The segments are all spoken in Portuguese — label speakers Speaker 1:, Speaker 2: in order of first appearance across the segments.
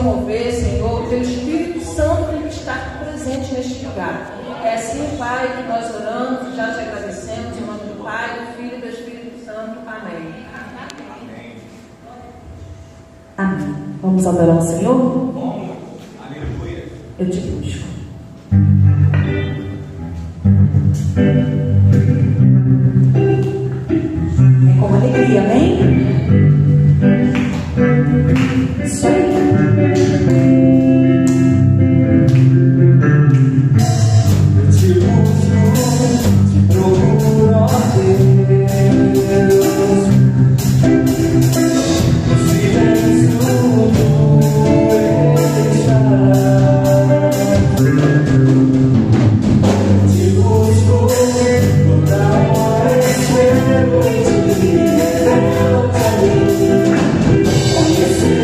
Speaker 1: mover, Senhor, pelo Espírito Santo que está presente neste lugar. É assim, Pai, que nós oramos, já te agradecemos, em nome do Pai, do Filho e do Espírito Santo. Amém.
Speaker 2: Amém. Vamos adorar o Senhor?
Speaker 3: Vamos. Aleluia.
Speaker 2: Eu te busco. É com alegria, amém? Isso aí.
Speaker 3: Eu te busco, te procuro, ó Deus. O silêncio do te busco, toda hora espero em ti, levanta a mim, conhecer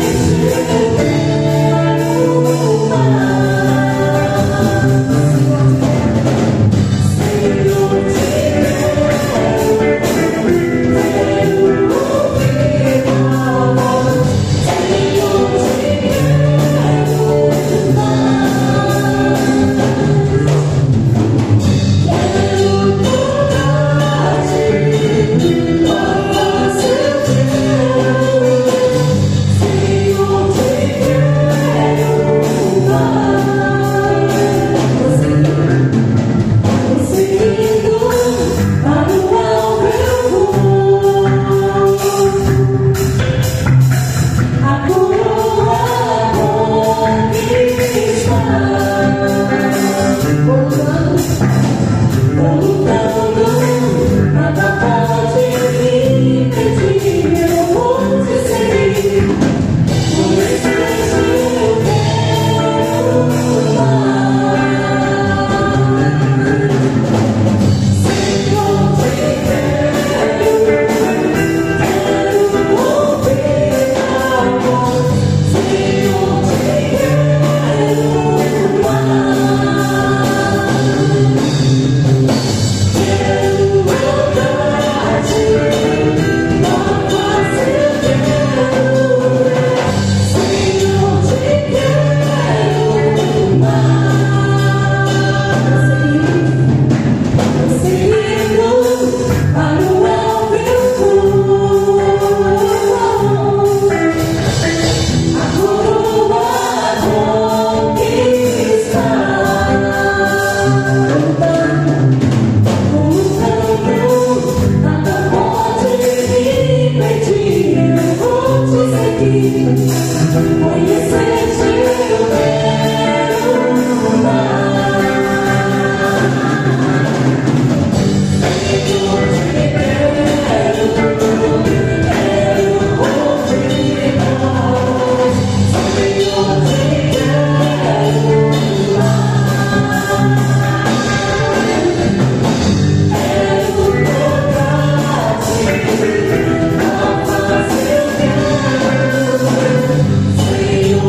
Speaker 3: eu quero mais. Senhor, te quero ouvir tua voz. Senhor, te quero mais. Quero tocar-te, louvar seu Deus. Senhor, te quero mais. Prosseguindo para o alvo eu vou. A coroa conquistar. Vou lutando, nada pode me impedir. Eu vou te seguir, por esse eu quero mais. Senhor, te quero ouvir a voz. Senhor, te quero mais. Quero tocar-te, louvar seu Deus. Senhor, te quero mais. Prosseguindo para o alvo eu vou. A coroa conquistar. Lutando, nada pode me impedir. Eu vou te seguir, conhecer-te eu quero mais. Senhor, te quero ouvir a voz. Senhor, te quero mais. Quero tocar-te, louvar seu Deus. Senhor,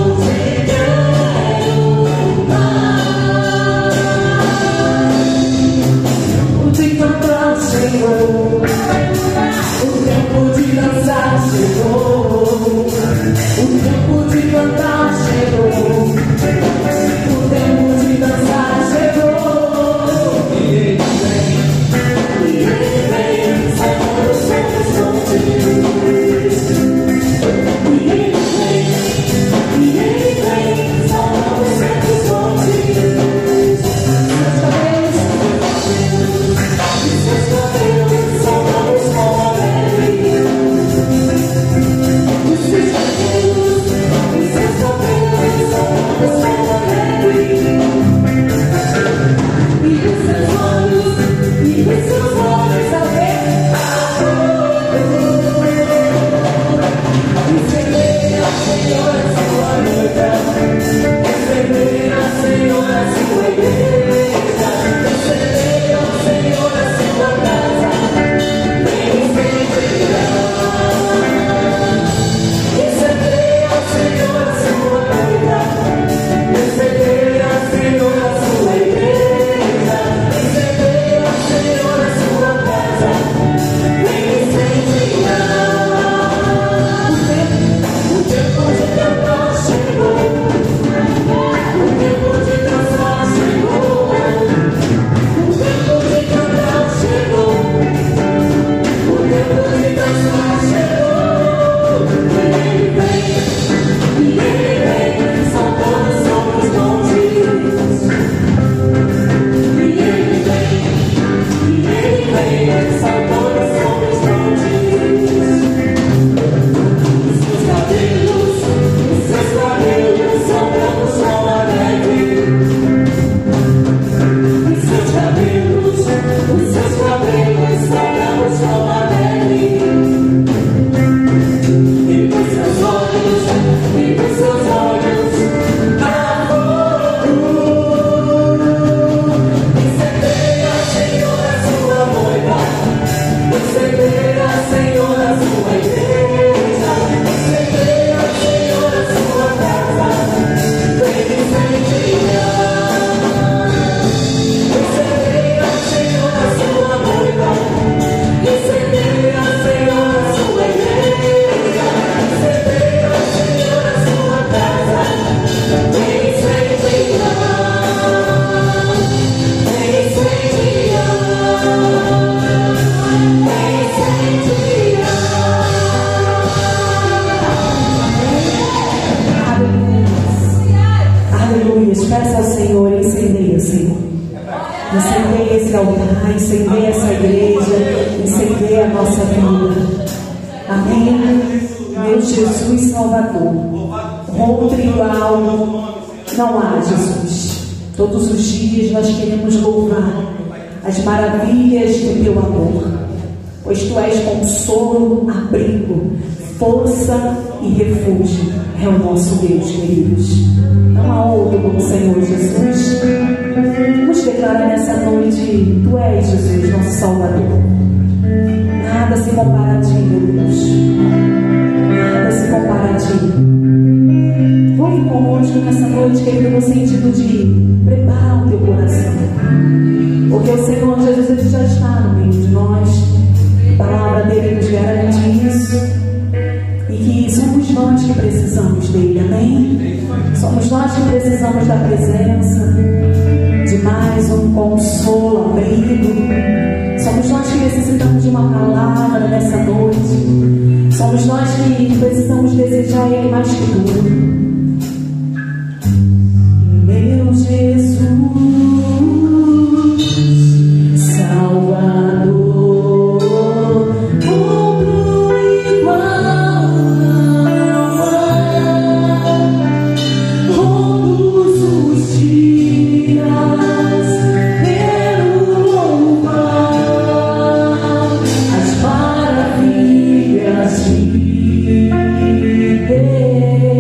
Speaker 2: Aleluia. Peça ao Senhor, incendeia, Senhor. Incendeia esse altar, incendeia essa igreja, incendeia a nossa vida. Amém. Meu Jesus Salvador, outro igual não há, Jesus. Todos os dias nós queremos louvar as maravilhas do teu amor, pois tu és consolo, abrigo, força e refúgio. É o nosso Deus, queridos. Não há outro como o Senhor Jesus. Vamos declarar nessa noite: tu és, Jesus, nosso Salvador. Nada se compara a ti, meu Deus. Nada se compara a ti. Louve conosco nessa noite, querido, no sentido de preparar o teu coração, porque o Senhor Jesus, ele já está no meio de nós. A palavra dele nos garante isso. E que somos nós que precisamos dele, amém? Somos nós que precisamos da presença, de mais um consolo, abrigo. Somos nós que necessitamos de uma palavra nessa noite. Somos nós que precisamos desejar ele mais que tudo. Meu Jesus Salvador, as maravilhas de Deus.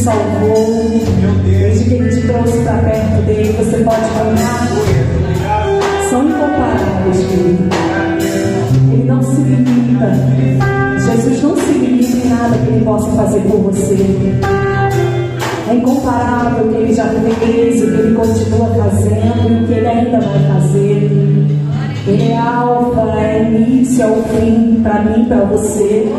Speaker 2: salvou, desde que Ele te trouxe para perto dele, você pode contar. São incomparáveis, querido. Ele não se limita. Jesus não se limita em nada que Ele possa fazer por você. É incomparável o que Ele já fez, o que Ele continua fazendo e o que Ele ainda vai fazer. Ele é alfa, é início, é o fim, para mim, para você.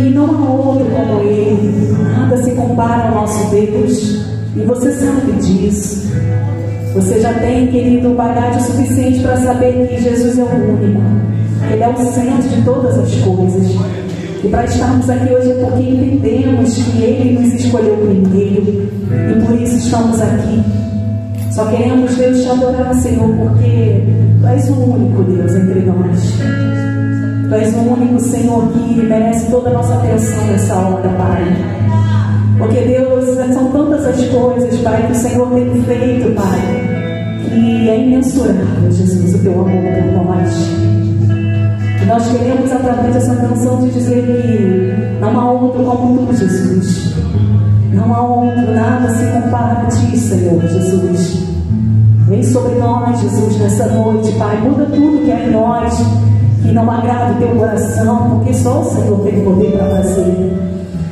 Speaker 2: E não há outro como Ele. Nada se compara ao nosso Deus. E você sabe disso. Você já tem, querido, bagagem suficiente para saber que Jesus é o único. Ele é o centro de todas as coisas. E para estarmos aqui hoje é porque entendemos que Ele nos escolheu primeiro. E por isso estamos aqui. Só queremos, Deus, te adorar, Senhor, porque Tu és o único Deus entre nós. Tu és o único, Senhor, que merece toda a nossa atenção nessa hora, Pai. Porque, Deus, são tantas as coisas, Pai, que o Senhor tem feito, Pai, que é imensurável, Jesus, o Teu amor por nós. E nós queremos, através dessa canção, te dizer que não há outro como Tu, Jesus. Não há outro, nada se compara a Ti, Senhor Jesus. Vem sobre nós, Jesus, nessa noite, Pai. Muda tudo que é em nós, que não agrada o Teu coração, porque só o Senhor tem poder para fazer.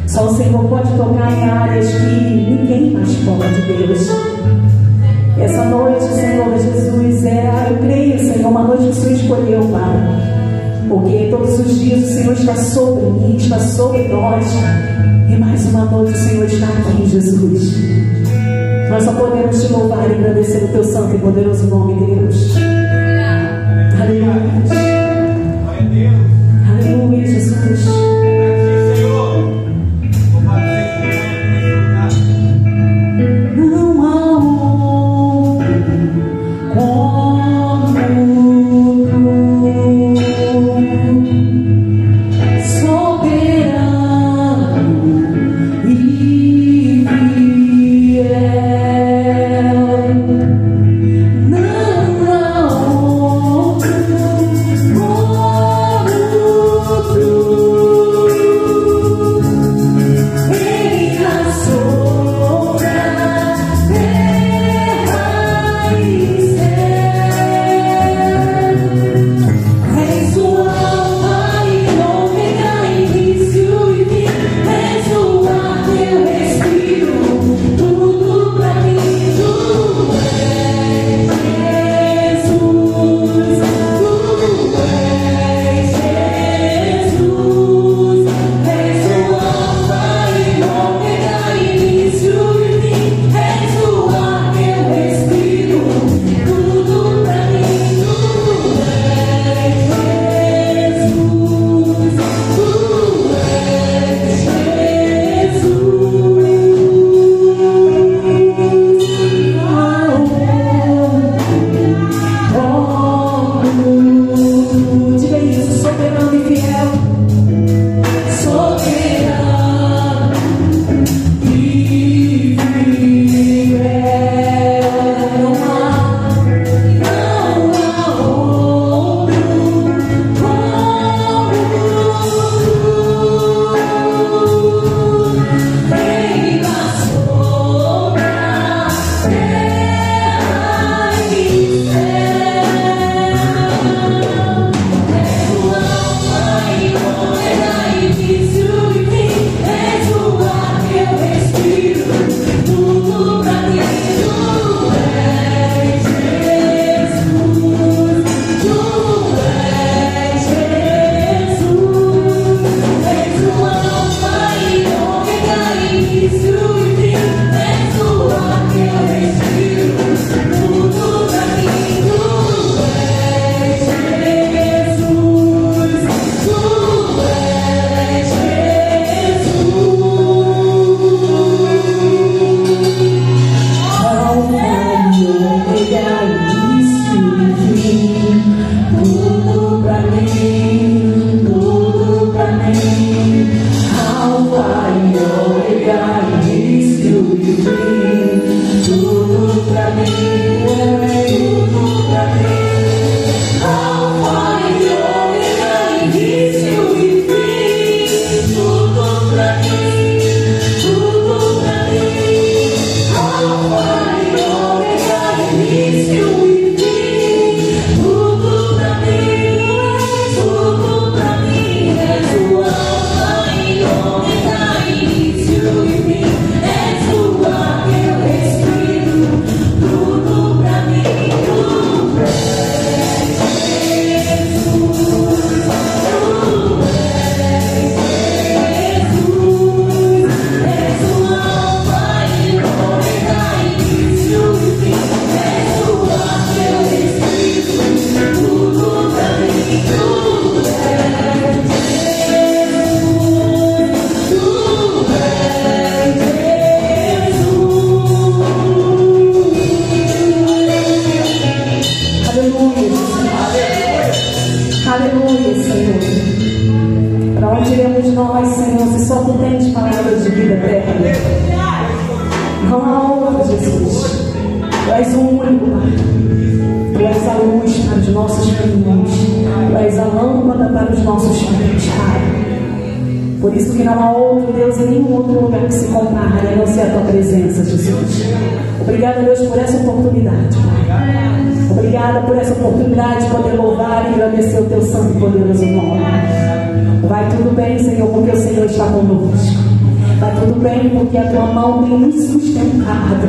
Speaker 2: Só o Senhor pode tocar em áreas que ninguém mais pode, Deus. Essa noite, Senhor Jesus, eu creio, Senhor, uma noite que o Senhor escolheu, Pai. Porque todos os dias o Senhor está sobre mim, está sobre nós. E mais uma noite o Senhor está aqui, Jesus. Nós só podemos te louvar e agradecer o Teu santo e poderoso nome, Deus. Aleluia. Aleluia, Jesus. nossos caminhos. Tu és a lâmpada para os nossos pés, Pai. Por isso que não há outro Deus em nenhum outro lugar que se compare a não ser a tua presença, Jesus. Obrigada, Deus, por essa oportunidade, Pai. Obrigada por essa oportunidade de poder louvar e agradecer o teu santo e poderoso nome. Vai tudo bem, Senhor, porque o Senhor está conosco. Vai tudo bem, porque a tua mão tem nos sustentado.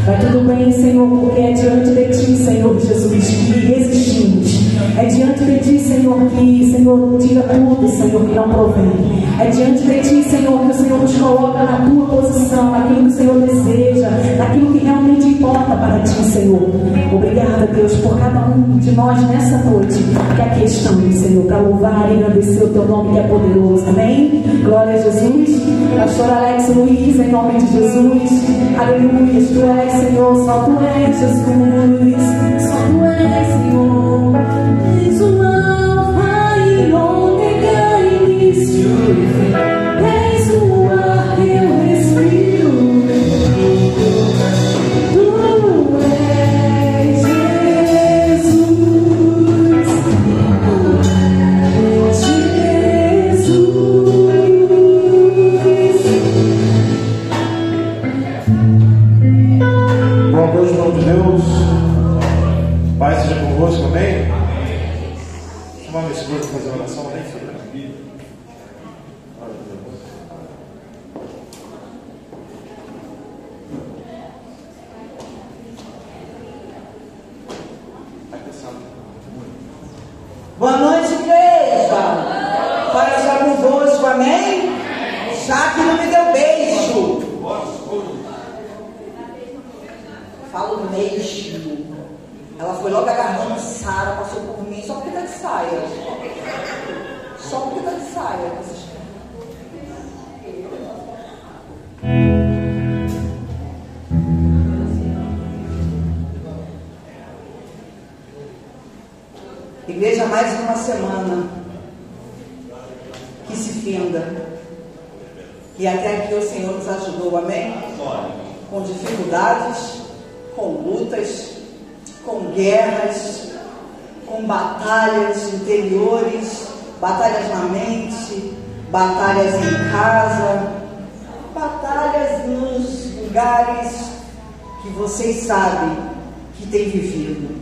Speaker 2: Vai tudo bem, Senhor, porque é diante de ti, Senhor Jesus, que existimos. É diante de ti, Senhor, que, Senhor, tira tudo, Senhor, que não provém. É diante de ti, Senhor, que o Senhor nos coloca na tua posição, naquilo que o Senhor deseja, naquilo que realmente importa para ti, Senhor. Obrigada, Deus, por cada um de nós nessa noite que aqui estamos, Senhor, para louvar e agradecer o teu nome que é poderoso. Amém? Glória a Jesus. Pastor Alex Luiz, em nome de Jesus. Aleluia. Tu és, Senhor, só tu és, Jesus. Só tu és, Senhor. És o Alfa e Ômega, início e fim. És o ar que eu respiro. Tu és Jesus.
Speaker 4: Boa noite, irmão de Deus. Pai seja convosco, amém? Vou chamar minha esposa para fazer uma oração, amém, filha?
Speaker 5: Boa noite, igreja. Pai seja convosco, amém? Já que não me deu beijo. Falo mesmo. Ela foi logo agarrando Sara, passou por mim, só porque tá de saia. Só porque tá de saia. Igreja, mais uma semana que se finda. E até aqui o Senhor nos ajudou, amém? Com dificuldades, com lutas, com guerras, com batalhas interiores, batalhas na mente, batalhas em casa, batalhas nos lugares que vocês sabem que têm vivido.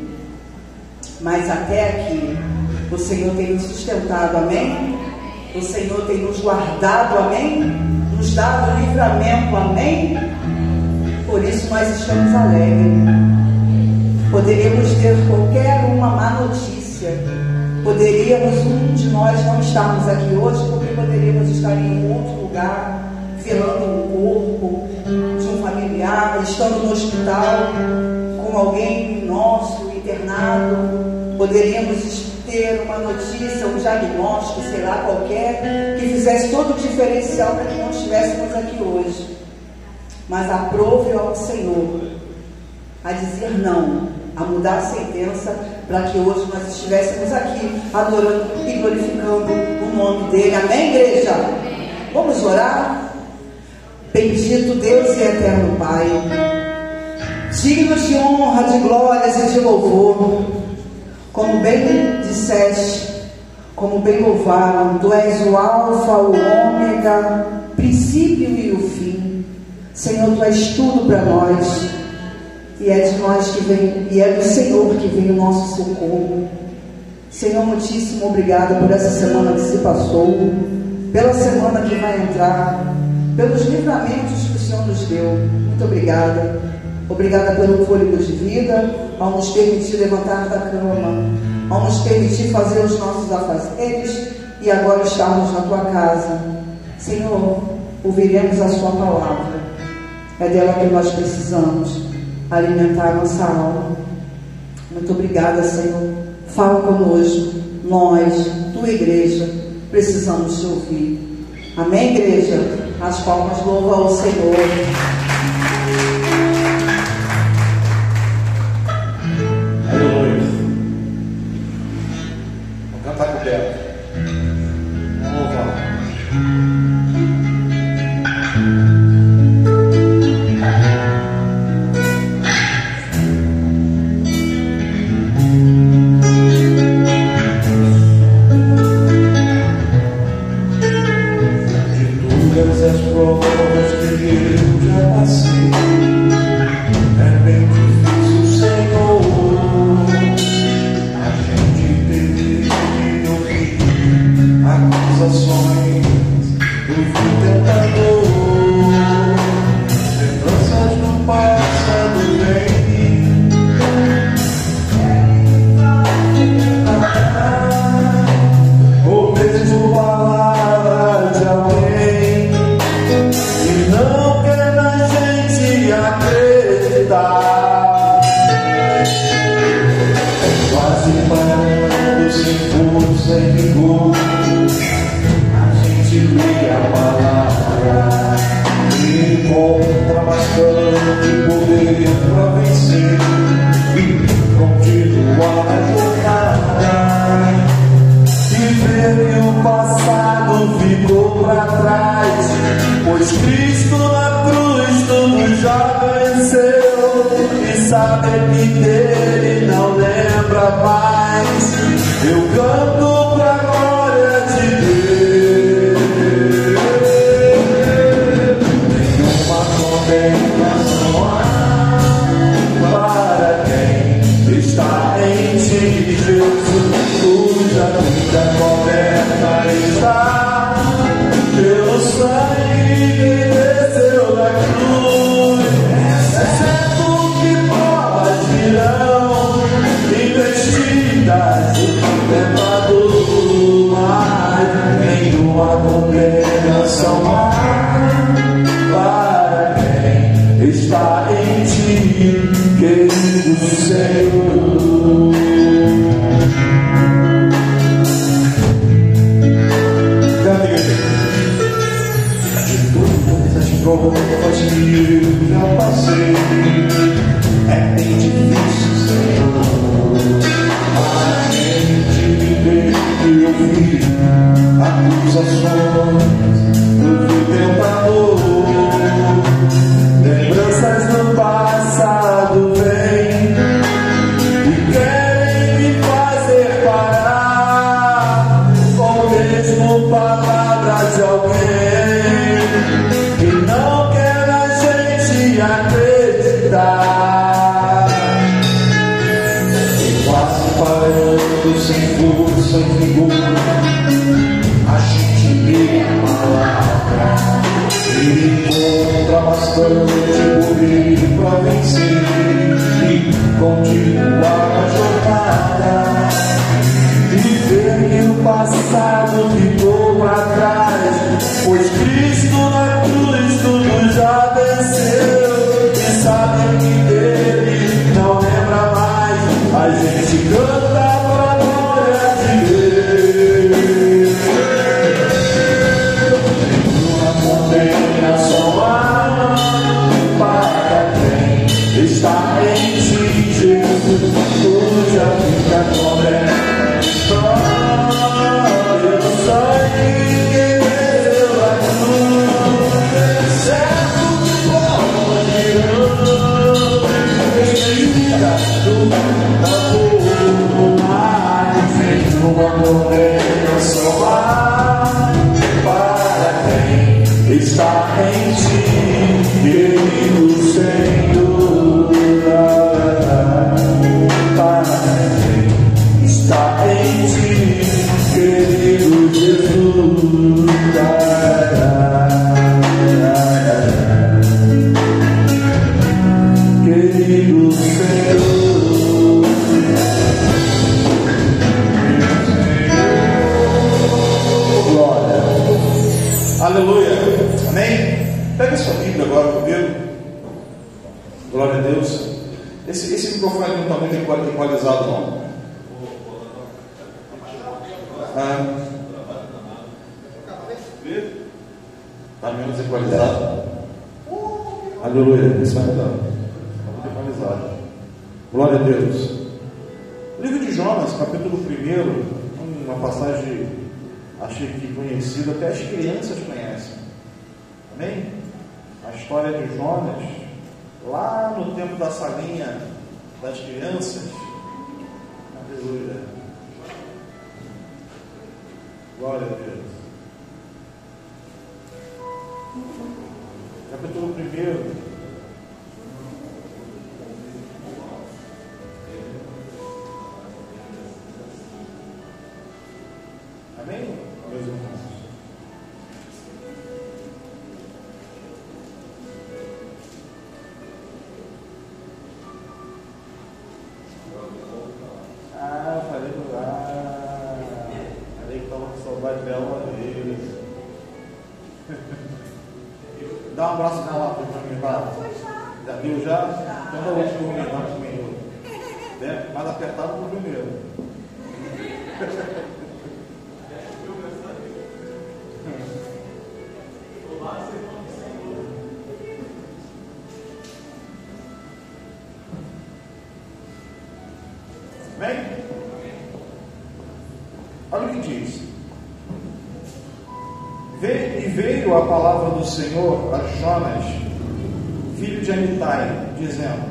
Speaker 5: Mas até aqui o Senhor tem nos sustentado, amém? O Senhor tem nos guardado, amém? Nos dado livramento, amém? Por isso nós estamos alegres. Poderíamos ter qualquer uma má notícia. Poderíamos um de nós não estarmos aqui hoje, porque poderíamos estar em um outro lugar, velando o corpo de um familiar, estando no hospital com alguém nosso internado. Poderíamos ter uma notícia, um diagnóstico, sei lá, qualquer, que fizesse todo o diferencial para que não estivéssemos aqui hoje. Mas aprove ao Senhor a dizer não, a mudar a sentença, para que hoje nós estivéssemos aqui adorando e glorificando o nome dele. Amém, igreja? Vamos orar? Bendito Deus e eterno Pai, dignos de honra, de glórias e de louvor, como bem disseste, como bem louvaram, tu és o Alfa, o Ômega, princípio e o fim. Senhor, tu és tudo para nós, e é de nós que vem, e é do Senhor que vem o nosso socorro. Senhor, muitíssimo obrigado por essa semana que se passou, pela semana que vai entrar, pelos livramentos que o Senhor nos deu. Muito obrigada. Obrigada pelo fôlego de vida, ao nos permitir levantar da cama, ao nos permitir fazer os nossos afazeres e agora estarmos na tua casa. Senhor, ouviremos a sua palavra. É dela que nós precisamos alimentar a nossa alma. Muito obrigada, Senhor. Fala conosco. Nós, tua igreja, precisamos te ouvir. Amém, igreja? As palmas louvam ao Senhor.
Speaker 4: Aleluia. Vamos cantar com o Beto. Vamos louvar. provas que eu já passei. É bem difícil, Senhor. A gente teve que ouvir acusações do fim tentador. Lembranças do passado vem. Ou mesmo palavra de alguém que não quer na gente acreditar. Quase parando, sem força, sem vigor, a gente lê a palavra e encontra bastante poder para vencer e continuar a jornada. E ver que o passado ficou para trás, pois Cristo na cruz tudo já venceu. E saber que dele não lembra mais, eu canto pra glória de Deus. Nenhuma condenação há para quem está em ti, Jesus. Cuja vida coberta está pelo sangue que desceu da cruz. Exceto que provas virão, investidas do tentador, mas nenhuma condenação há para quem está em ti, querido Senhor. Provas que eu já passei, é bem difícil, Senhor. A gente viver e ouvir acusações do tentador. Lembranças do passado vêm e querem me fazer parar, ou mesmo palavras de alguém que não quer a gente acreditar. E quase parando, sem força, sem vigor, a gente lê a palavra e encontra bastante poder para vencer e continuar a jornada. E ver que o passado ficou para trás, pois Cristo na cruz tudo já venceu. E sabe que dele não lembra mais, a gente canta pra glória de Deus. Nenhuma condenação há para quem está em ti, Jesus. Cuja vida coberta pelo sangue que desceu da cruz. Certo que provas virão, investidas do tentador, mas nenhuma condenação há para quem está em ti, querido Senhor. Para quem está em ti, querido Jesus. Querido Senhor, glória, aleluia, amém? Pega sua Bíblia agora comigo, glória a Deus. Esse microfone não está muito equalizado, não. Está menos equalizado. Aleluia, isso vai mudar. Está muito equalizado. Glória a Deus. Livro de Jonas, capítulo 1, uma passagem, achei que conhecida, até as crianças conhecem. Amém? A história de Jonas, lá no tempo da salinha das crianças. Aleluia. Glória a Deus. capítulo 1. Amém, meus irmãos? Falei que estava com saudade dela uma vez. Dá um abraço nela lá para mim, vai. Já viu já? Então dá o último minuto. Mais apertado para o primeiro. Bem? Olha o que diz. E veio a palavra do Senhor a Jonas, filho de Amitai, dizendo: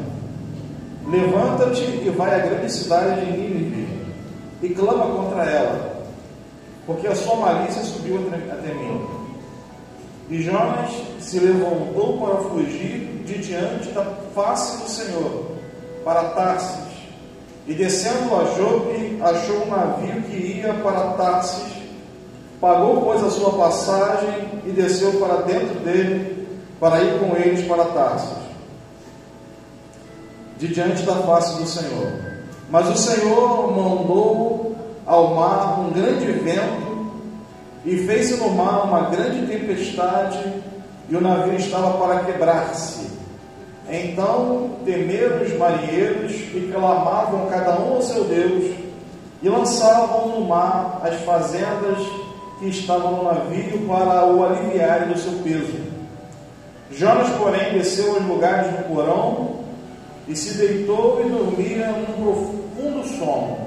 Speaker 4: levanta-te e vai à grande cidade de Nínive e clama contra ela, porque a sua malícia subiu até mim. E Jonas se levantou para fugir de diante da face do Senhor, para Tarsis. E descendo a Jope, achou um navio que ia para Tarsis, pagou, pois, a sua passagem e desceu para dentro dele, para ir com eles para Tarsis, de diante da face do Senhor. Mas o Senhor mandou ao mar um grande vento, e fez-se no mar uma grande tempestade, e o navio estava para quebrar-se. Então temeram os marinheiros e clamavam cada um ao seu Deus, e lançavam no mar as fazendas que estavam no navio para o aliviarem do seu peso. Jonas, porém, desceu aos lugares do porão e se deitou e dormia num profundo sono.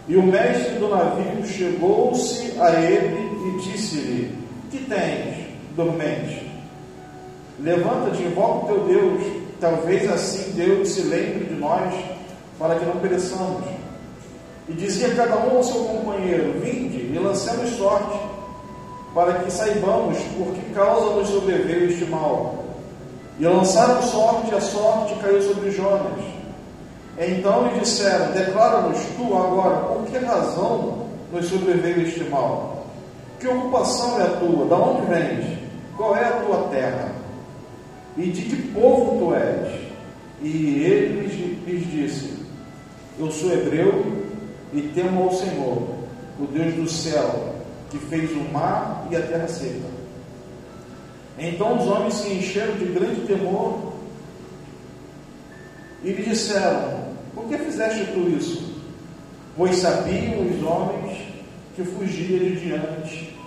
Speaker 4: E o mestre do navio chegou-se a ele e disse-lhe: que tens, dormente? Levanta-te, invoca o teu Deus, talvez assim Deus se lembre de nós, para que não pereçamos. E dizia cada um ao seu companheiro: vinde e lancemos sorte, para que saibamos por que causa nos sobreveio este mal. E lançaram sorte, e a sorte caiu sobre Jonas. Então lhe disseram: declara-nos tu agora por que razão nos sobreveio este mal. Que ocupação é a tua? Da onde vens? Qual é a tua terra? E de que povo tu és? E ele lhes disse: eu sou hebreu e temo ao Senhor, o Deus do céu, que fez o mar e a terra seca. Então os homens se encheram de grande temor e lhe disseram: por que fizeste tu isso? Pois sabiam os homens que fugia de diante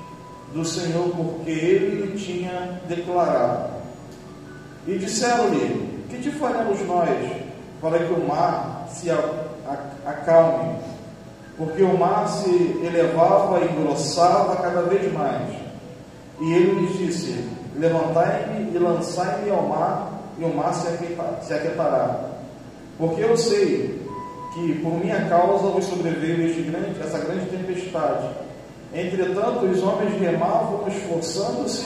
Speaker 4: do Senhor, porque ele lhe tinha declarado. E disseram-lhe: que te faremos nós para que o mar se acalme? Porque o mar se elevava e engrossava cada vez mais. E ele lhes disse: levantai-me e lançai-me ao mar, e o mar se aquietará. Porque eu sei que por minha causa vos sobreveio essa grande tempestade. Entretanto, os homens remavam, esforçando-se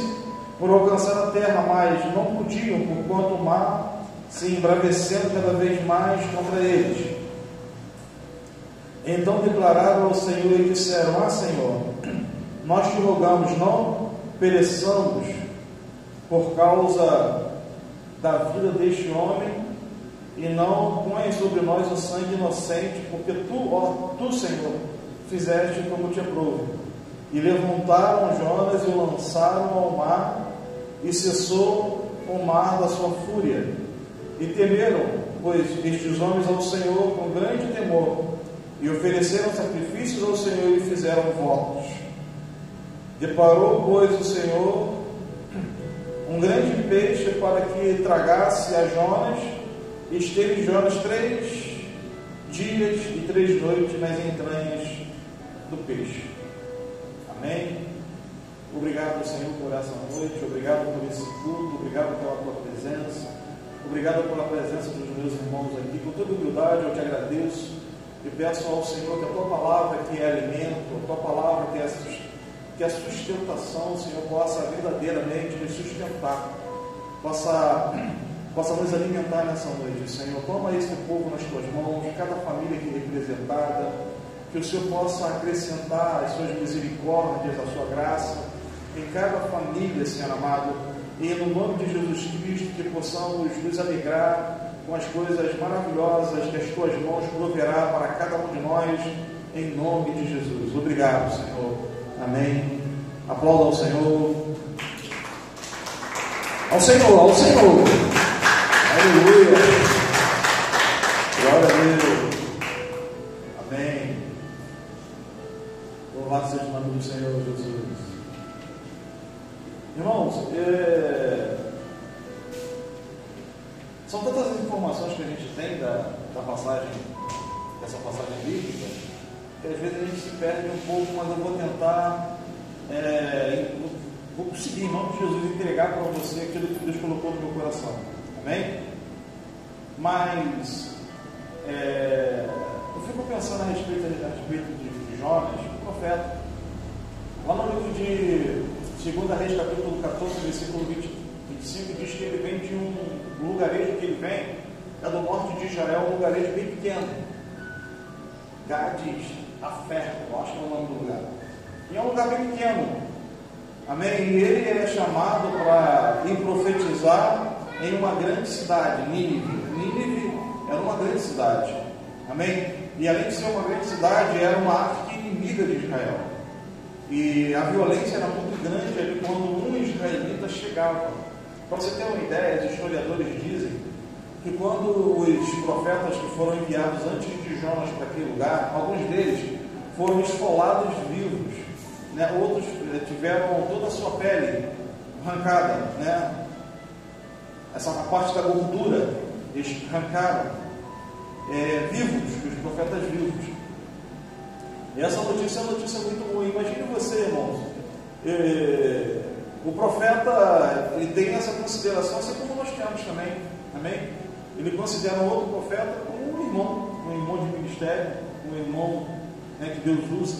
Speaker 4: por alcançar a terra, mas não podiam, porquanto o mar se embravecendo cada vez mais contra eles. Então declararam ao Senhor e disseram: ah, Senhor, nós te rogamos, não pereçamos por causa da vida deste homem, e não ponha sobre nós o sangue inocente, porque tu, Senhor, fizeste como te aprouve. E levantaram Jonas e o lançaram ao mar, e cessou o mar da sua fúria. E temeram, pois, estes homens ao Senhor com grande temor, e ofereceram sacrifícios ao Senhor e fizeram votos. Deparou, pois, o Senhor um grande peixe para que tragasse a Jonas, e esteve Jonas 3 dias e 3 noites nas entranhas do peixe. Amém? Obrigado, Senhor, por essa noite, obrigado por esse culto, obrigado pela tua presença, obrigado pela presença dos meus irmãos aqui. Com toda humildade eu te agradeço e peço ao Senhor que a tua palavra, que é alimento, a tua palavra, que é sustentação, Senhor, possa verdadeiramente nos sustentar. possa nos alimentar nessa noite. Senhor, toma esse povo nas tuas mãos, cada família aqui representada, que o Senhor possa acrescentar as suas misericórdias, a sua graça em cada família, Senhor amado, e no nome de Jesus Cristo, que possamos nos alegrar com as coisas maravilhosas que as tuas mãos proverá para cada um de nós, em nome de Jesus. Obrigado, Senhor. Amém. Aplauda ao Senhor. Ao Senhor, ao Senhor. Aleluia. Glória a Deus. Amém. Louvado seja o nome do Senhor Jesus. Irmãos, são tantas as informações que a gente tem dessa passagem bíblica, que às vezes a gente se perde um pouco, mas eu vou tentar, vou conseguir, em nome de Jesus, entregar para você aquilo que Deus colocou no meu coração. Amém? Mas eu fico pensando a respeito de Jonas, o profeta. Lá no livro de 2 Reis, capítulo 14, versículo 25, diz que ele vem de um lugarejo que ele vem, é do norte de Israel, um lugarejo bem pequeno. Gades, Afer, eu acho que é o nome do lugar. E é um lugar bem pequeno. Amém? E ele é chamado para ir profetizar em uma grande cidade, Nínive. Nínive era uma grande cidade. Amém? E além de ser uma grande cidade, era uma arqui-inimiga de Israel. E a violência era muito grande ali quando um israelita chegava. Para você ter uma ideia, os historiadores dizem que quando os profetas que foram enviados antes de Jonas para aquele lugar, alguns deles foram esfolados vivos, né? Outros tiveram toda a sua pele arrancada, né? Essa parte da gordura eles arrancaram, vivos, os profetas vivos. E essa notícia é uma notícia muito ruim. Imagine você, irmãos, o profeta, ele tem essa consideração, assim como nós temos também, amém? Ele considera um outro profeta como um irmão de ministério, um irmão, né, que Deus usa.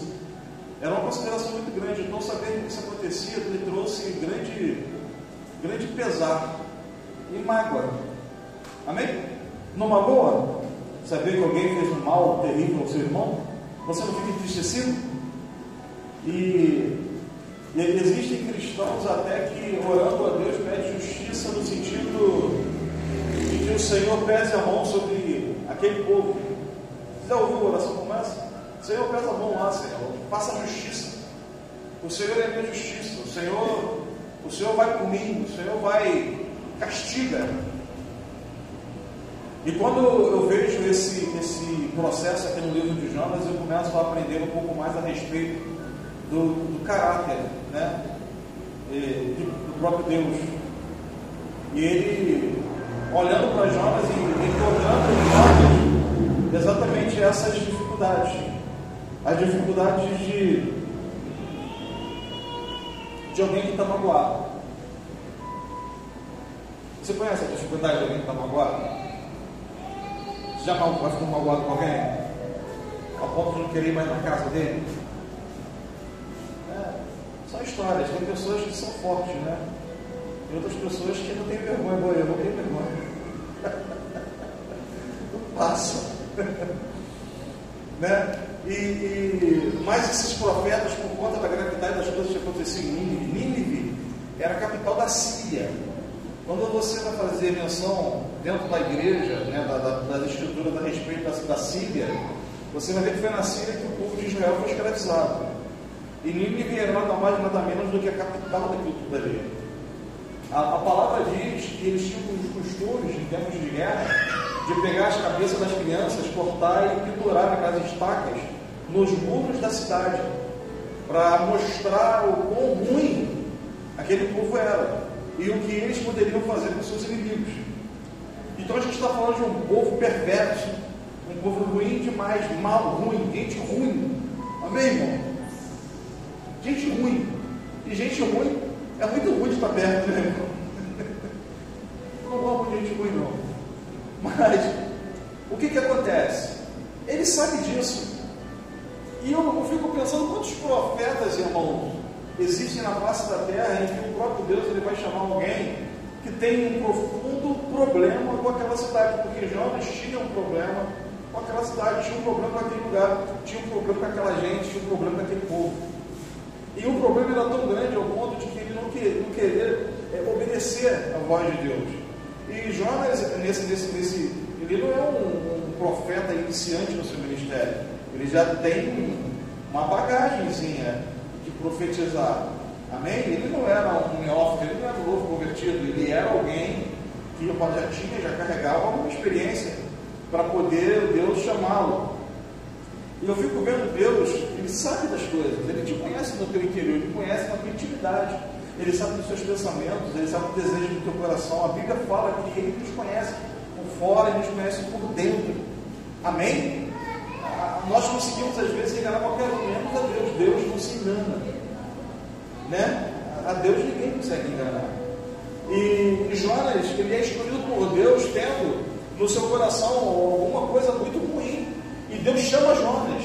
Speaker 4: Era uma consideração muito grande. Então, saber que isso acontecia, ele trouxe grande pesar e mágoa. Amém? Não magoa? Saber que alguém fez um mal terrível ao seu irmão? Você não fica entristecido? E existem cristãos até que, orando a Deus, pedem justiça no sentido de que o Senhor pese a mão sobre aquele povo. Você já ouviu a oração como essa? Senhor, pesa a mão lá, Senhor, faça justiça. O Senhor é a minha justiça. O Senhor vai por mim, o Senhor vai castiga. E quando eu vejo esse processo aqui no livro de Jonas, eu começo a aprender um pouco mais a respeito do caráter, né, do próprio Deus. E ele, olhando para Jonas e encontrando em Jonas exatamente essas dificuldades, as dificuldades de alguém que está magoado. Você conhece a dificuldade de alguém que está magoado? Já ficou magoado com alguém? Ao ponto de não querer ir mais na casa dele? São histórias. Tem pessoas que são fortes, né? E outras pessoas que não têm vergonha. Eu não tenho vergonha. Não passa. Né? Mas esses profetas, por conta da gravidade das coisas que aconteciam em Nínive era a capital da Síria. Quando você vai fazer menção dentro da igreja, né, das escrituras a respeito da Síria, você vai ver que foi na Síria que o povo de Israel foi escravizado. E Nínive era nada mais nada menos do que a capital daquilo tudo ali. A palavra diz que eles tinham os costumes, em tempos de guerra, de pegar as cabeças das crianças, cortar e pendurar naquelas estacas nos muros da cidade, para mostrar o quão ruim aquele povo era e o que eles poderiam fazer com seus inimigos. Então a gente está falando de um povo perverso, um povo ruim demais, mal, ruim, gente ruim. Amém, irmão? Gente ruim. E gente ruim é muito ruim de estar perto, né, irmão? Não gosto de gente ruim, não. Mas o que acontece? Ele sabe disso. E eu fico pensando quantos profetas, irmãos, existem na face da terra em que o próprio Deus ele vai chamar alguém que tem um profundo problema com aquela cidade, porque Jonas tinha um problema com aquela cidade, tinha um problema com aquele lugar, tinha um problema com aquela gente, tinha um problema com aquele povo. E o problema era tão grande ao ponto de que ele não querer obedecer à voz de Deus. E Jonas, ele não é um profeta iniciante no seu ministério. Ele já tem uma bagagenzinha de profetizar. Amém? Ele não era um neófito, ele não era um novo convertido, ele era alguém que já carregava alguma experiência para poder Deus chamá-lo. E eu fico vendo Deus, Ele sabe das coisas, Ele te conhece no teu interior, Ele conhece na tua intimidade, Ele sabe dos seus pensamentos, Ele sabe do desejo do teu coração. A Bíblia fala que Ele nos conhece por fora e nos conhece por dentro. Amém? Nós conseguimos às vezes enganar qualquer um, menos a Deus. Deus não se engana, né? A Deus ninguém consegue enganar. E Jonas, ele é escolhido por Deus tendo no seu coração alguma coisa muito ruim. E Deus chama Jonas,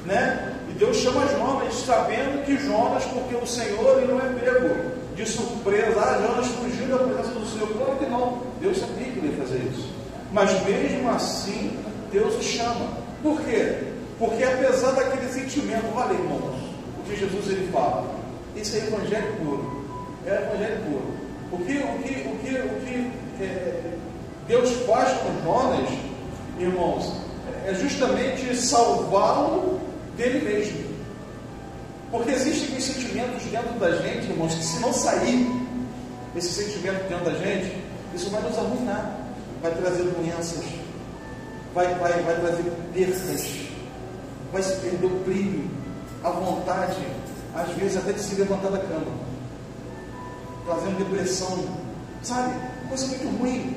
Speaker 4: né? E Deus chama Jonas sabendo que Jonas, porque o Senhor, ele não é pego de surpresa. Jonas fugiu da presença do Senhor. Claro que não. Deus sabia que ele ia fazer isso. Mas mesmo assim, Deus o chama. Por quê? Porque apesar daquele sentimento, olha, irmãos, o que Jesus ele fala, isso é evangelho puro. É evangelho puro. O que Deus faz com Jonas, irmãos, é justamente salvá-lo dele mesmo. Porque existem aqueles sentimentos dentro da gente, irmãos, que se não sair esse sentimento dentro da gente, isso vai nos arruinar, vai trazer doenças, vai trazer perdas, vai se perder o brilho, a vontade, às vezes até de se levantar da cama, trazendo depressão, sabe? Coisa muito ruim.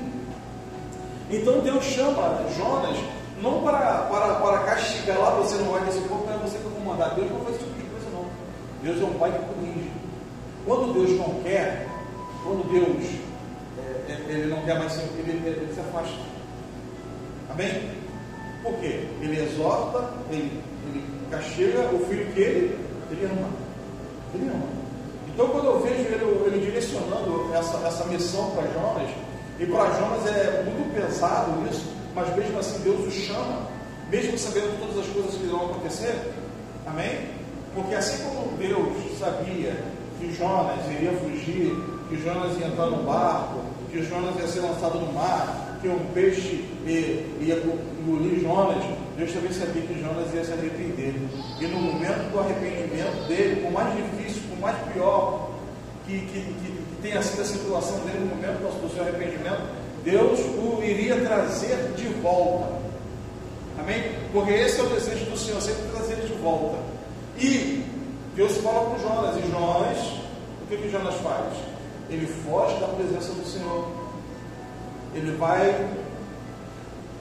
Speaker 4: Então Deus chama Jonas não para castigar lá, você não vai nesse povo, não é você que eu vou mandar. Deus não faz esse tipo de coisa, não. Deus é um pai que corrige. Quando Deus não quer, quando Deus ele não quer mais, ele se afasta. Amém? Por quê? Ele exorta, ele castiga o filho que ele ama. Ele ama. Então, quando eu vejo ele direcionando essa missão para Jonas, e para Jonas é muito pesado isso, mas mesmo assim Deus o chama, mesmo sabendo todas as coisas que irão acontecer. Amém? Porque assim como Deus sabia que Jonas iria fugir, que Jonas ia entrar no barco, que Jonas ia ser lançado no mar, que um peixe ia engolir Jonas, Deus também sabia que Jonas ia se arrepender. E no momento do arrependimento dele, por mais difícil, por mais pior que tenha sido a situação dele no momento do seu arrependimento, Deus o iria trazer de volta. Amém? Porque esse é o desejo do Senhor, sempre trazer de volta. E Deus fala com Jonas, e Jonas, o que Jonas faz? Ele foge da presença do Senhor. Ele vai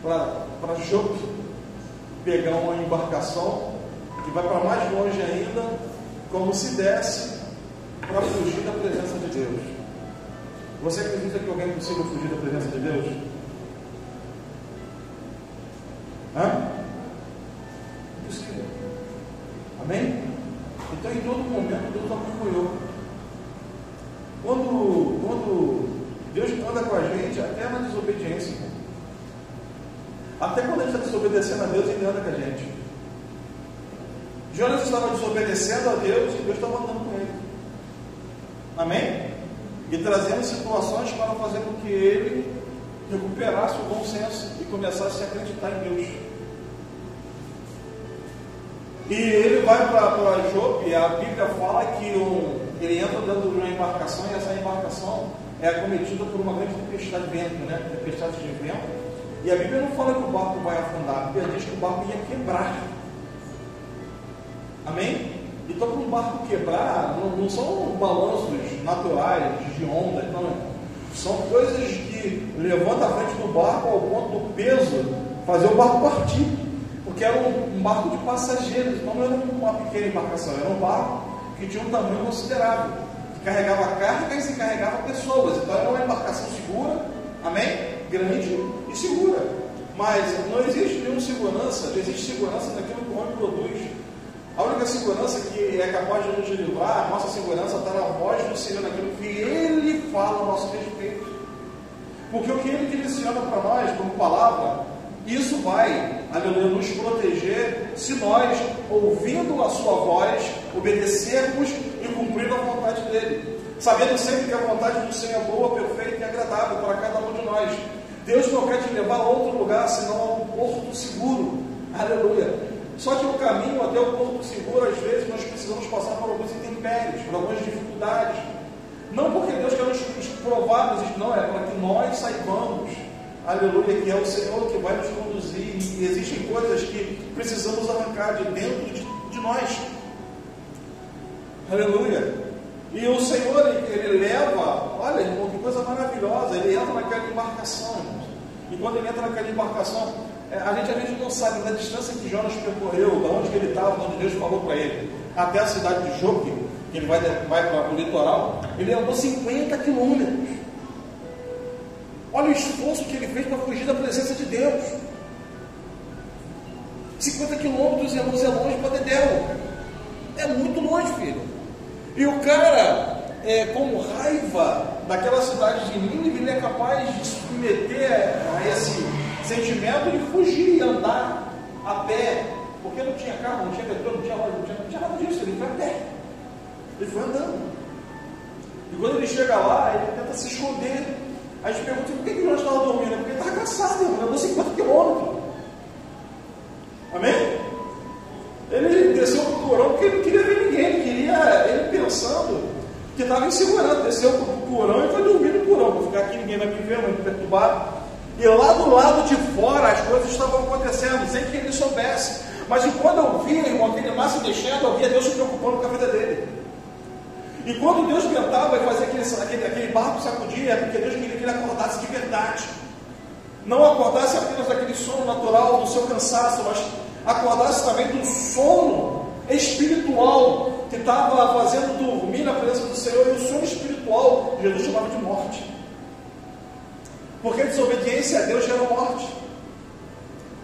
Speaker 4: para Jope, pegar uma embarcação que vai para mais longe ainda, como se desse para fugir da presença de Deus. Você acredita que alguém consiga fugir da presença de Deus? Impossível. Amém? Então, em todo momento, Deus acompanhou. Quando Deus anda com a gente, até na desobediência, até quando a gente está desobedecendo a Deus, Ele anda com a gente. Jonas estava desobedecendo a Deus e Deus estava andando com ele. Amém? E trazendo situações para fazer com que ele recuperasse o bom senso e começasse a acreditar em Deus. E ele vai para Jope, a Bíblia fala que ele entra dentro de uma embarcação, e essa embarcação é acometida por uma grande tempestade de vento, né? Tempestade de vento. E a Bíblia não fala que o barco vai afundar, a Bíblia diz que o barco ia quebrar. Amém? Então, para um barco quebrar, não são balanços naturais de onda, não. São coisas que levantam a frente do barco ao ponto do peso fazer o barco partir. Porque era um barco de passageiros, não era uma pequena embarcação, era um barco que tinha um tamanho considerável, que carregava cargas e carregava pessoas. Então, era uma embarcação segura, amém? Grande e segura. Mas não existe nenhuma segurança, não existe segurança naquilo que o homem produz A única segurança que é capaz de nos livrar, a nossa segurança está na voz do Senhor, naquilo que Ele fala a nosso respeito. Porque o que Ele direciona para nós, como palavra, isso vai, aleluia, nos proteger se nós, ouvindo a sua voz, obedecermos e cumprir a vontade dEle. Sabendo sempre que a vontade do Senhor é boa, perfeita e agradável para cada um de nós. Deus não quer te levar a outro lugar, senão a um porto seguro. Aleluia. Só que o caminho até o porto seguro, às vezes, nós precisamos passar por alguns intempéries, por algumas dificuldades. Não porque Deus quer nos provar, não, é para que nós saibamos, aleluia, que é o Senhor que vai nos conduzir. E existem coisas que precisamos arrancar de dentro de nós. Aleluia. E o Senhor, Ele leva, olha, irmão, que coisa maravilhosa, Ele entra naquela embarcação, irmão. E quando Ele entra naquela embarcação, a gente às vezes não sabe da distância que Jonas percorreu, da onde ele estava, onde Deus falou para ele, até a cidade de Jope, que ele vai para o litoral. Ele andou 50 quilômetros. Olha o esforço que ele fez para fugir da presença de Deus. 50 quilômetros, irmãos, é longe para Dedéu. É muito longe, filho. E o cara, com raiva daquela cidade de Nínive, ele é capaz de submeter a esse sentimento de fugir e andar a pé, porque não tinha carro, não tinha petróleo, não tinha óleo, não tinha nada disso. Ele foi a pé, ele foi andando. E quando ele chega lá, ele tenta se esconder. Aí a gente pergunta: por que ele não estava dormindo? Porque ele estava cansado, ele andou 50 quilômetros. Amém? Ele desceu para o porão porque ele não queria ver ninguém, ele pensando que estava insegurando, desceu para o porão e foi dormir no porão. Vou ficar aqui, ninguém vai me ver, vai me perturbar. E lá do lado de fora as coisas estavam acontecendo, sem que ele soubesse. Mas quando eu via, irmão, aquele mar se mexendo, eu via Deus se preocupando com a vida dele. E quando Deus tentava fazer aquele barco sacudir, é porque Deus queria que ele acordasse de verdade. Não acordasse apenas daquele sono natural, do seu cansaço, mas acordasse também do sono espiritual que estava fazendo dormir na presença do Senhor. E o sono espiritual, Jesus chamava de morte. Porque a desobediência a Deus gera morte.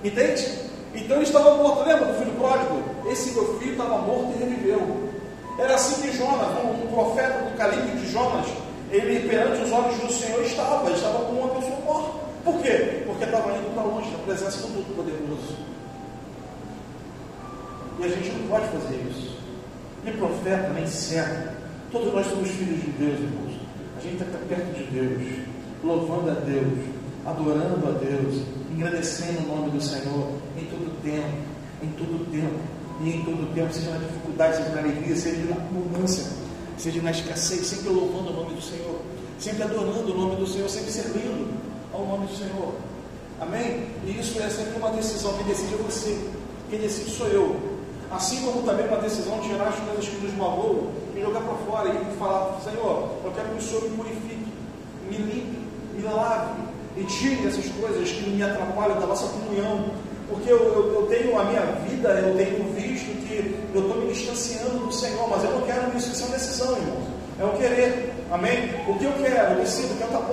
Speaker 4: Entende? Então ele estava morto. Lembra do filho pródigo? Esse meu filho estava morto e reviveu. Era assim que Jonas, um profeta do calibre de Jonas, ele perante os olhos do Senhor estava como uma pessoa morta. Por quê? Porque estava indo para longe da presença do Todo-Poderoso. E a gente não pode fazer isso. Nem profeta, nem servo. Todos nós somos filhos de Deus, irmãos. A gente está perto de Deus, louvando a Deus, adorando a Deus, engrandecendo o nome do Senhor em todo tempo, em todo tempo, e em todo tempo, seja na dificuldade, seja na alegria, seja na abundância, seja na escassez, sempre louvando o nome do Senhor, sempre adorando o nome do Senhor, sempre servindo ao nome do Senhor. Amém? E isso é sempre uma decisão. Quem decide é você, quem decide sou eu. Assim como também uma decisão de tirar as coisas que nos magoam e jogar para fora e falar: Senhor, eu quero que o Senhor me purifique, me limpe, me lave e tire essas coisas que me atrapalham da nossa comunhão, porque eu tenho a minha vida, eu tenho visto que eu estou me distanciando do Senhor, mas eu não quero isso. Isso é uma decisão, irmãos, é um querer. Amém? O que eu quero? Eu decido, eu quero estar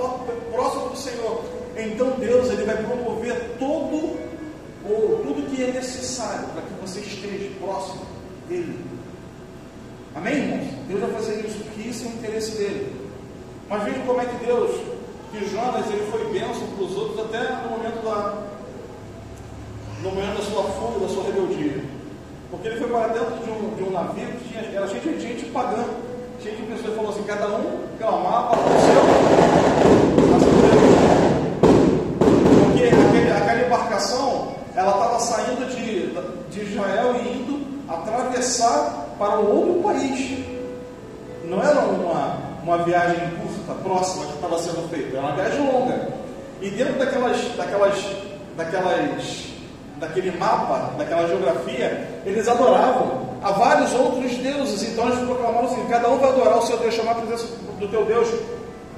Speaker 4: próximo do Senhor. Então Deus, Ele vai promover tudo que é necessário para que você esteja próximo dEle. Amém, irmãos? Deus vai fazer isso, porque isso é o interesse dEle. Mas veja como é que Deus, que Jonas, ele foi bênção para os outros até no momento da sua fuga, da sua rebeldia. Porque ele foi para dentro de um navio que era cheio de gente pagando, cheio de pessoas. Ele falou assim: cada um clamava para o seu. Porque aquela embarcação, ela estava saindo de Israel e indo atravessar para um outro país. Não era uma viagem curta, próxima, que estava sendo feita, era uma viagem longa. E dentro daquele mapa, daquela geografia, eles adoravam a vários outros deuses. Então eles proclamaram assim: cada um vai adorar o seu Deus, chamar a presença do teu Deus,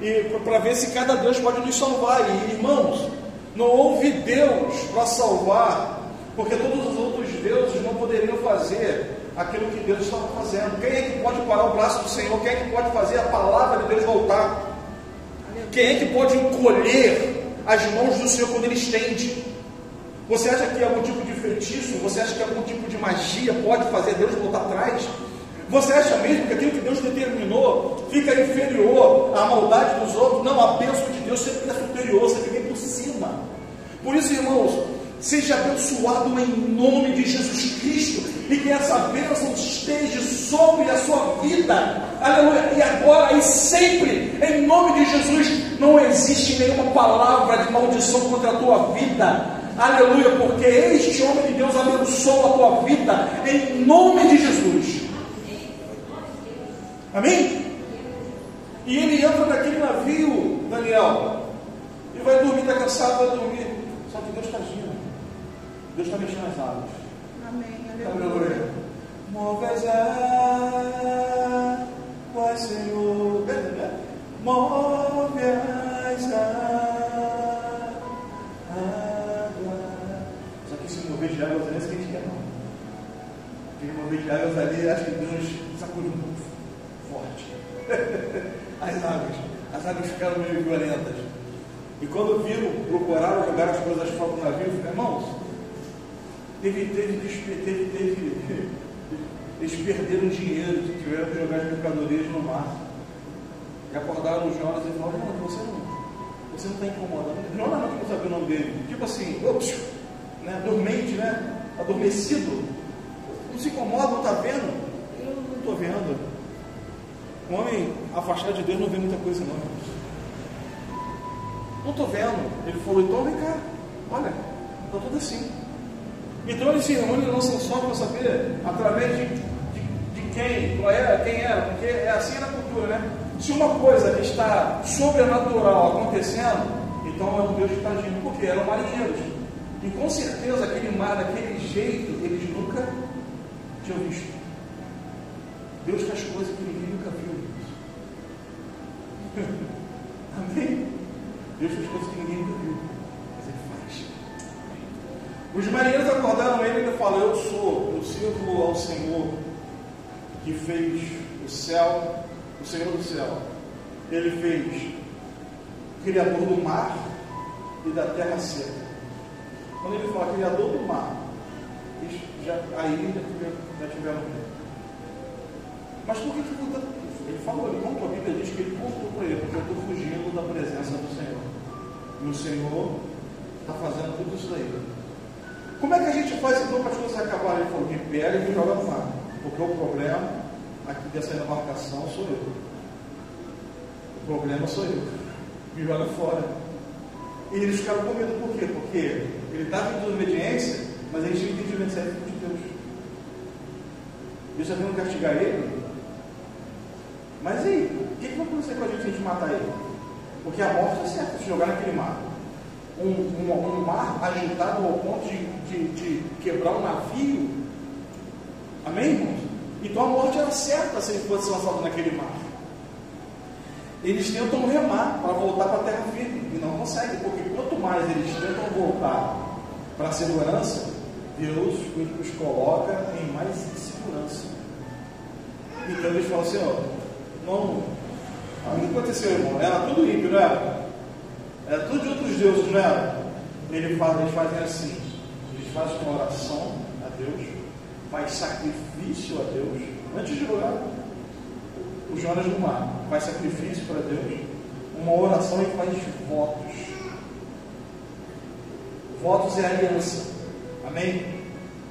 Speaker 4: e para ver se cada Deus pode nos salvar. E irmãos, não houve Deus para salvar, porque todos os outros deuses não poderiam fazer aquilo que Deus estava fazendo. Quem é que pode parar o braço do Senhor? Quem é que pode fazer a palavra de Deus voltar? Quem é que pode encolher as mãos do Senhor quando Ele estende? Você acha que algum tipo de feitiço, você acha que algum tipo de magia pode fazer Deus voltar atrás? Você acha mesmo que aquilo que Deus determinou fica inferior à maldade dos outros? Não, a bênção de Deus sempre é superior, sempre vem por cima. Por isso, irmãos, seja abençoado em nome de Jesus Cristo, e que essa bênção esteja sobre a sua vida, aleluia, e agora e sempre, em nome de Jesus. Não existe nenhuma palavra de maldição contra a tua vida, aleluia, porque este homem de Deus abençoa a tua vida, em nome de Jesus, amém? E ele entra naquele navio, Daniel, e vai dormir, está cansado, vai dormir, só que Deus está agindo, Deus está mexendo nas águas.
Speaker 5: Amém.
Speaker 4: Aleluia. Move as águas, Senhor. Move as águas. Só que esse mover de águas não é isso que a gente quer, não. Aquele mover de águas ali, acho que Deus sacudiu um pouco forte. As águas ficaram meio violentas. E quando viram, procuraram jogar as coisas fora do navio, irmãos, eles perderam dinheiro, tiveram que jogar as mercadorias no mar. E acordaram o Jonas e falaram: não, você não está incomodando. Jonas não sabia o nome dele. Tipo assim, né, dormente, né? Adormecido. Não se incomoda, não está vendo? Eu não estou vendo. Um homem afastado de Deus não vê muita coisa, não. Não estou vendo. Ele falou: então vem cá, olha, está tudo assim. Então eles se reúnem e lançam só para saber através de quem, quem era, porque é assim na cultura, né? Se uma coisa está sobrenatural acontecendo, então é um Deus que está agindo, porque eram marinheiros. E com certeza aquele mar, daquele jeito, eles nunca tinham visto. Deus faz coisas que ninguém nunca viu. Amém? Deus faz coisas que ninguém nunca viu, mas Ele faz. Os marinheiros acordaram ele e ele falou: eu sirvo ao Senhor que fez o céu, o Senhor do céu. Ele fez o Criador do mar e da terra seca. Quando ele fala Criador do mar, aí já tiveram medo. Mas por que ele falou? Ele contou, a Bíblia diz que ele contou para ele, porque eu estou fugindo da presença do Senhor. E o Senhor está fazendo tudo isso daí. Como é que a gente faz então para as coisas acabarem? Ele falou: me pega e me joga no mar. Porque o problema aqui dessa embarcação sou eu. O problema sou eu. Me joga fora. E eles ficaram com medo. Por quê? Porque ele estava em desobediência, mas eles tinham entendimento certo de Deus. Deus está tentando castigar ele. Mas e aí? O que vai acontecer com a gente se a gente matar ele? Porque a morte é certa se jogar naquele mar. Um mar agitado ao ponto de quebrar um navio. Amém, irmãos? Então a morte era certa se ele fosse lançado naquele mar. Eles tentam remar para voltar para a terra firme e não conseguem, porque quanto mais eles tentam voltar para a segurança, Deus os coloca em mais insegurança. Então eles falam assim: ó, não, o que aconteceu, irmão? Era tudo ímpio, não era? Era tudo de outros deuses, não era? Eles fazem assim: eles fazem uma oração a Deus, faz sacrifício a Deus, antes de jogar o Jonas no mar, faz sacrifício para Deus, uma oração e faz votos. Votos é aliança, amém?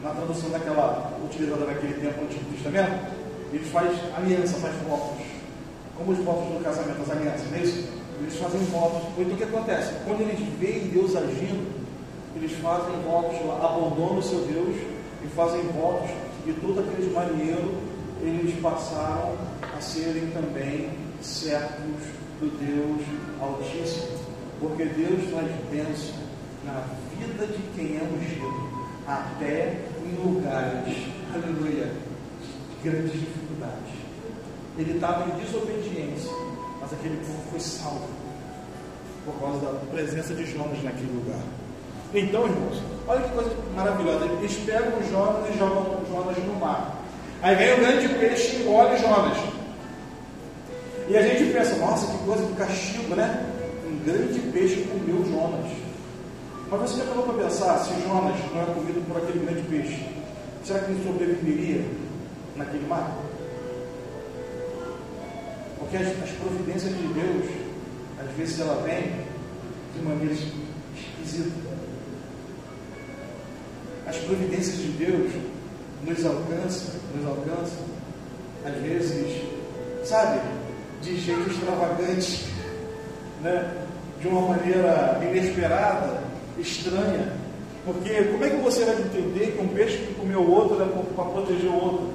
Speaker 4: Na tradução daquela utilizada naquele tempo no Antigo Testamento, eles fazem aliança, faz votos, como os votos do casamento, as alianças, não é isso? Eles fazem votos. Então o que acontece? Quando eles veem Deus agindo, eles fazem votos lá, abandonam o seu Deus e fazem votos, e todos aqueles marinheiros, eles passaram a serem também servos do Deus Altíssimo, porque Deus traz bênção na vida de quem é ungido, até em lugares, aleluia, de grandes dificuldades. Ele estava em desobediência, mas aquele povo foi salvo por causa da presença de Jonas naquele lugar. Então, irmãos, olha que coisa maravilhosa. Eles pegam o Jonas e jogam o Jonas no mar. Aí vem o grande peixe e engole Jonas. E a gente pensa: nossa, que coisa do castigo, né? Um grande peixe comeu Jonas. Mas você já parou para pensar, se Jonas não é comido por aquele grande peixe, será que ele sobreviveria naquele mar? Porque as providências de Deus, às vezes ela vem de maneira esquisita. As providências de Deus nos alcançam, às vezes, sabe, de jeito extravagante, né? De uma maneira inesperada, estranha. Porque como é que você vai entender que um peixe que comeu o outro era para proteger o outro?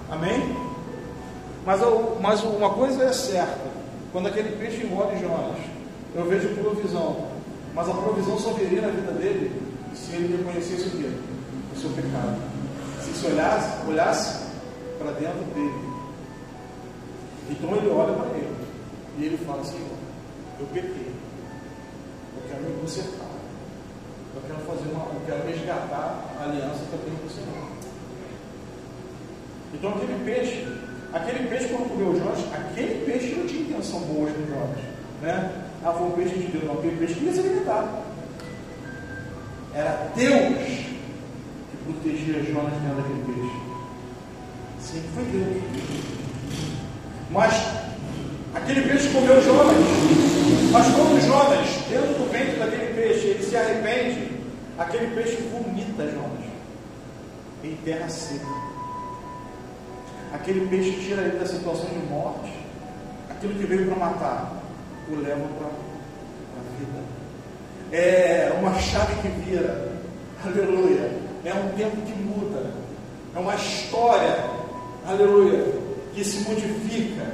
Speaker 4: Amém? Mas uma coisa é certa: quando aquele peixe engole Jonas, eu vejo provisão, mas a provisão só viria na vida dele se ele reconhecesse o quê? O seu pecado. Se olhasse para dentro dele. Então ele olha para ele e ele fala assim: eu pequei, eu quero me consertar, eu quero resgatar a aliança que eu tenho com o Senhor. Então aquele peixe quando comeu Jonas, aquele peixe não tinha intenção boa com Jonas, né? Foi um peixe de Deus, não, aquele peixe queria se alimentar. Era Deus que protegia Jonas dentro daquele peixe. Sempre foi Deus. Mas aquele peixe comeu Jonas. Mas quando Jonas, dentro do ventre daquele peixe, ele se arrepende, aquele peixe vomita Jonas em terra seca. Aquele peixe tira ele da situação de morte. Aquilo que veio para matar, o leva para a vida. É uma chave que vira. Aleluia. É um tempo que muda. É uma história, aleluia, que se modifica.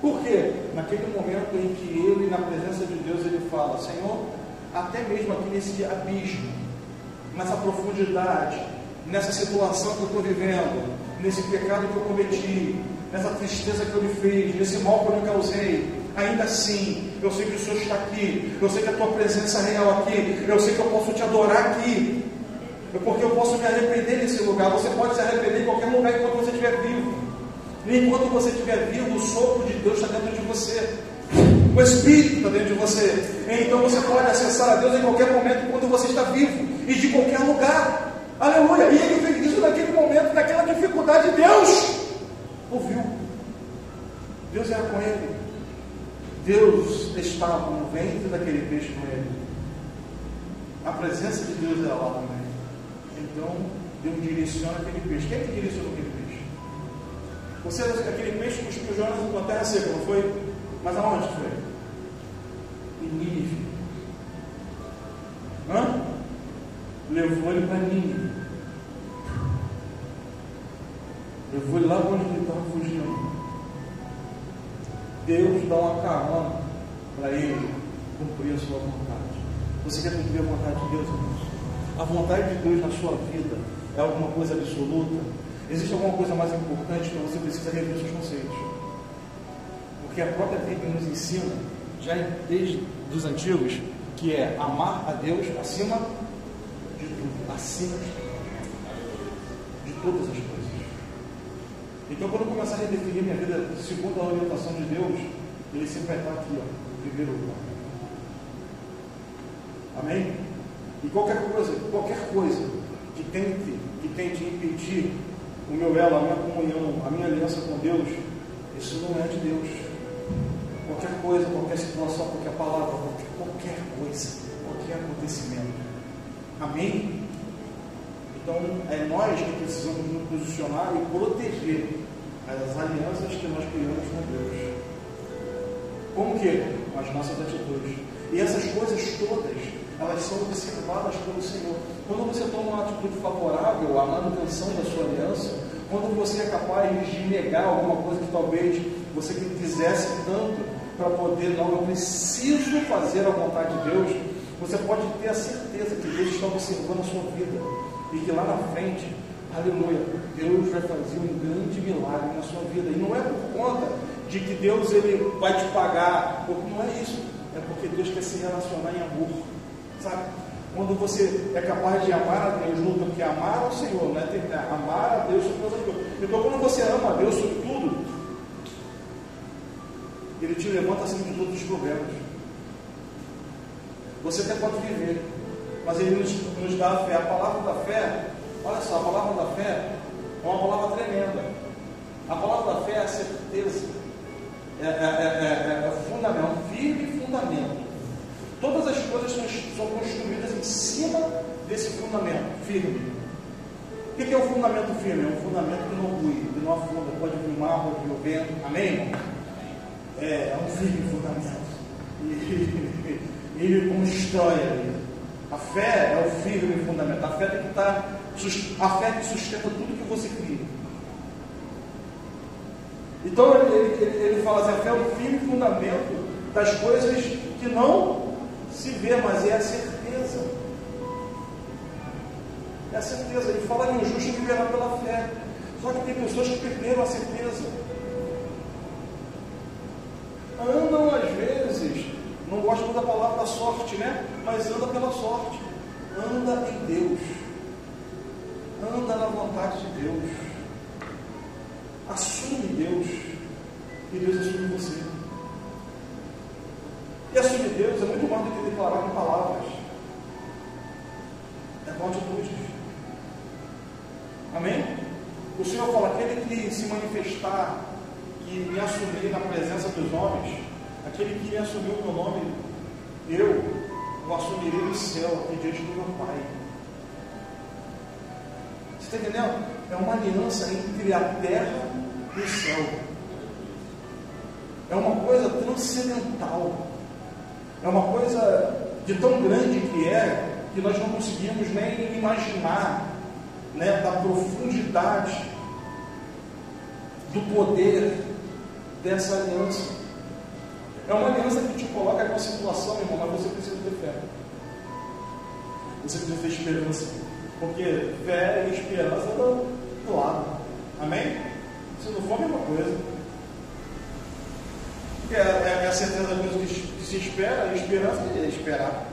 Speaker 4: Por quê? Naquele momento em que ele, na presença de Deus, ele fala: Senhor, até mesmo aqui nesse abismo, nessa profundidade, nessa situação que eu estou vivendo, nesse pecado que eu cometi, nessa tristeza que eu lhe fiz, nesse mal que eu lhe causei, ainda assim, eu sei que o Senhor está aqui, eu sei que a tua presença é real aqui, eu sei que eu posso te adorar aqui, porque eu posso me arrepender nesse lugar. Você pode se arrepender em qualquer lugar enquanto você estiver vivo. E enquanto você estiver vivo, o sopro de Deus está dentro de você, o Espírito está dentro de você. Então você pode acessar a Deus em qualquer momento enquanto você está vivo, e de qualquer lugar. Aleluia. E ele fez isso naquele momento, naquela dificuldade. Deus ouviu. Deus era com ele. Deus estava no ventre daquele peixe com ele. A presença de Deus era lá também. Então Deus direciona aquele peixe. Quem é que direcionou aquele peixe? Você, aquele peixe cuspiu Jonas com a terra seca, não foi? Mas aonde foi? Em Nínive. Levou ele para Nínive. Levou ele lá onde ele estava fugindo. Deus dá uma carona para ele cumprir a sua vontade. Você quer cumprir a vontade de Deus, irmãos? A vontade de Deus na sua vida é alguma coisa absoluta? Existe alguma coisa mais importante que você precisa rever os seus conceitos? Porque a própria Bíblia nos ensina, já desde os antigos, que é amar a Deus acima de tudo, acima de todas as coisas. Então, quando eu começar a redefinir minha vida segundo a orientação de Deus, ele sempre vai estar aqui, em primeiro lugar. Amém? E qualquer coisa que tente impedir o meu elo, a minha comunhão, a minha aliança com Deus, isso não é de Deus. Qualquer coisa, qualquer situação, qualquer palavra, qualquer coisa, qualquer acontecimento. Amém? Então, é nós que precisamos nos posicionar e proteger as alianças que nós criamos com Deus. Como que? Com as nossas atitudes. E essas coisas todas, elas são observadas pelo Senhor. Quando você toma uma atitude favorável à manutenção da sua aliança, quando você é capaz de negar alguma coisa que talvez você quisesse tanto para poder, não, eu preciso fazer a vontade de Deus, você pode ter a certeza que Deus está observando a sua vida e que lá na frente, aleluia, Deus vai fazer um grande milagre na sua vida. E não é por conta de que Deus ele vai te pagar, não é isso, é porque Deus quer se relacionar em amor, sabe? Quando você é capaz de amar a Deus, luta, porque amar ao Senhor, não é amar a Deus sobre todas as coisas. Então, quando você ama a Deus sobre tudo, Ele te levanta acima de todos os problemas. Você até pode viver, mas Ele nos dá a fé. A palavra da fé, olha só, a palavra da fé é uma palavra tremenda. A palavra da fé é a certeza, é fundamento, é um firme fundamento. Todas as coisas são construídas em cima desse fundamento firme. O que é o fundamento firme? É um fundamento que não ruim, que não afunda, pode vir o mar, pode vir o vento. Amém? É um firme fundamento. E ele constrói ali. A fé é o firme fundamento. A fé tem que estar. A fé que sustenta tudo que você cria. Então ele fala assim: a fé é o firme fundamento das coisas que não se vê, mas é a certeza. É a certeza. Ele fala que o justo viverá pela fé. Só que tem pessoas que perderam a certeza. Andam às vezes, não gosto da palavra da sorte, né? Mas anda pela sorte. Anda em Deus. Anda na vontade de Deus. Assume Deus. E Deus assume você. E assumir Deus é muito mais do que declarar com palavras. É com atitudes. Amém? O Senhor fala: aquele que se manifestar, que me assumir na presença dos homens, aquele que me assumiu o meu nome, eu o assumirei no céu, aqui diante do meu Pai. Você está entendendo? É uma aliança entre a terra e o céu. É uma coisa transcendental. É uma coisa de tão grande que nós não conseguimos nem imaginar, né, da profundidade do poder dessa aliança. É uma aliança que te coloca em uma situação, irmão, mas você precisa ter fé. Você precisa ter esperança. Porque fé e esperança estão do lado. Amém? Se não for a mesma coisa. Porque é a certeza da coisa que se espera, e esperança é esperar.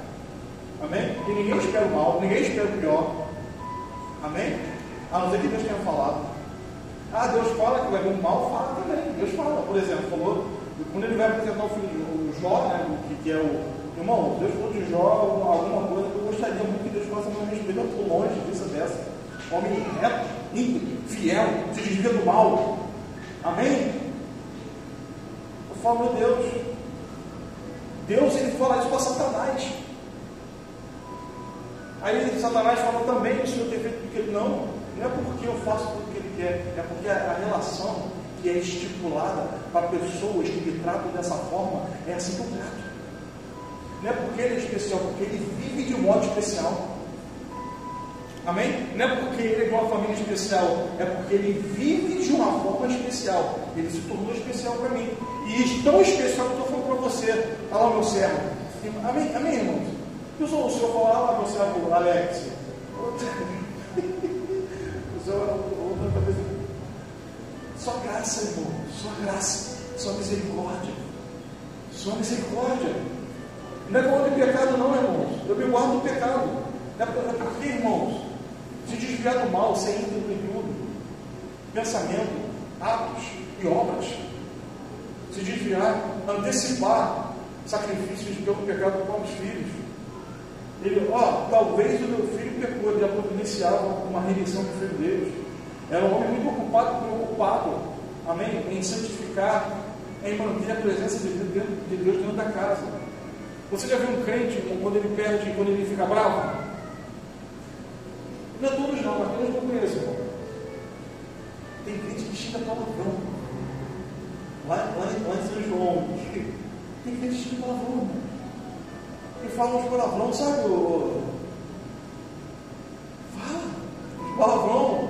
Speaker 4: Amém? E ninguém espera o mal, ninguém espera o pior. Amém? A não ser que Deus tenha falado. Ah, Deus fala que vai vir um mal, fala também. Deus fala. Por exemplo, falou, quando ele vai apresentar o filho, o Jó, né, que é o irmão, Deus falou de Jó alguma coisa que eu gostaria muito que Deus faça a meu respeito. Eu estou longe disso dessa. Homem reto, íntegro, fiel, se desvia do mal. Amém? Eu falo, meu Deus. Deus, ele fala isso para Satanás. Aí Satanás fala também: o Senhor tem feito porque ele não é porque eu faço tudo o que ele quer, é porque a relação que é estipulada para pessoas que me tratam dessa forma é assim que eu trato. Não é porque ele é especial, porque ele vive de modo especial. Amém? Não é porque ele é de uma família especial, é porque ele vive de uma forma especial. Ele se tornou especial para mim. E tão especial que eu estou falando para você. Está lá o meu servo. Amém, amém, irmãos? O senhor falou: lá meu servo Alex. Só graça, irmão. Só graça. Só misericórdia. Só misericórdia. Não é contra o pecado, não, irmãos. Eu me guardo do pecado. É porque, irmãos, se desviar do mal, ser íntegro em tudo, pensamento, atos e obras, se desviar, antecipar sacrifícios pelo pecado dos próprios filhos. Ele, talvez o meu filho pecou, ele já providenciava uma remissão para o filho deles. Era um homem muito preocupado, amém, em santificar, em manter a presença de Deus dentro da casa. Você já viu um crente, quando ele perde, quando ele fica bravo? Não é todos não, mas todos não conheço, irmão. Tem crente que xinga palavrão. Lá em São João, tem crente que xinga palavrão, irmão. E fala uns palavrão, sabe? Fala uns palavrão.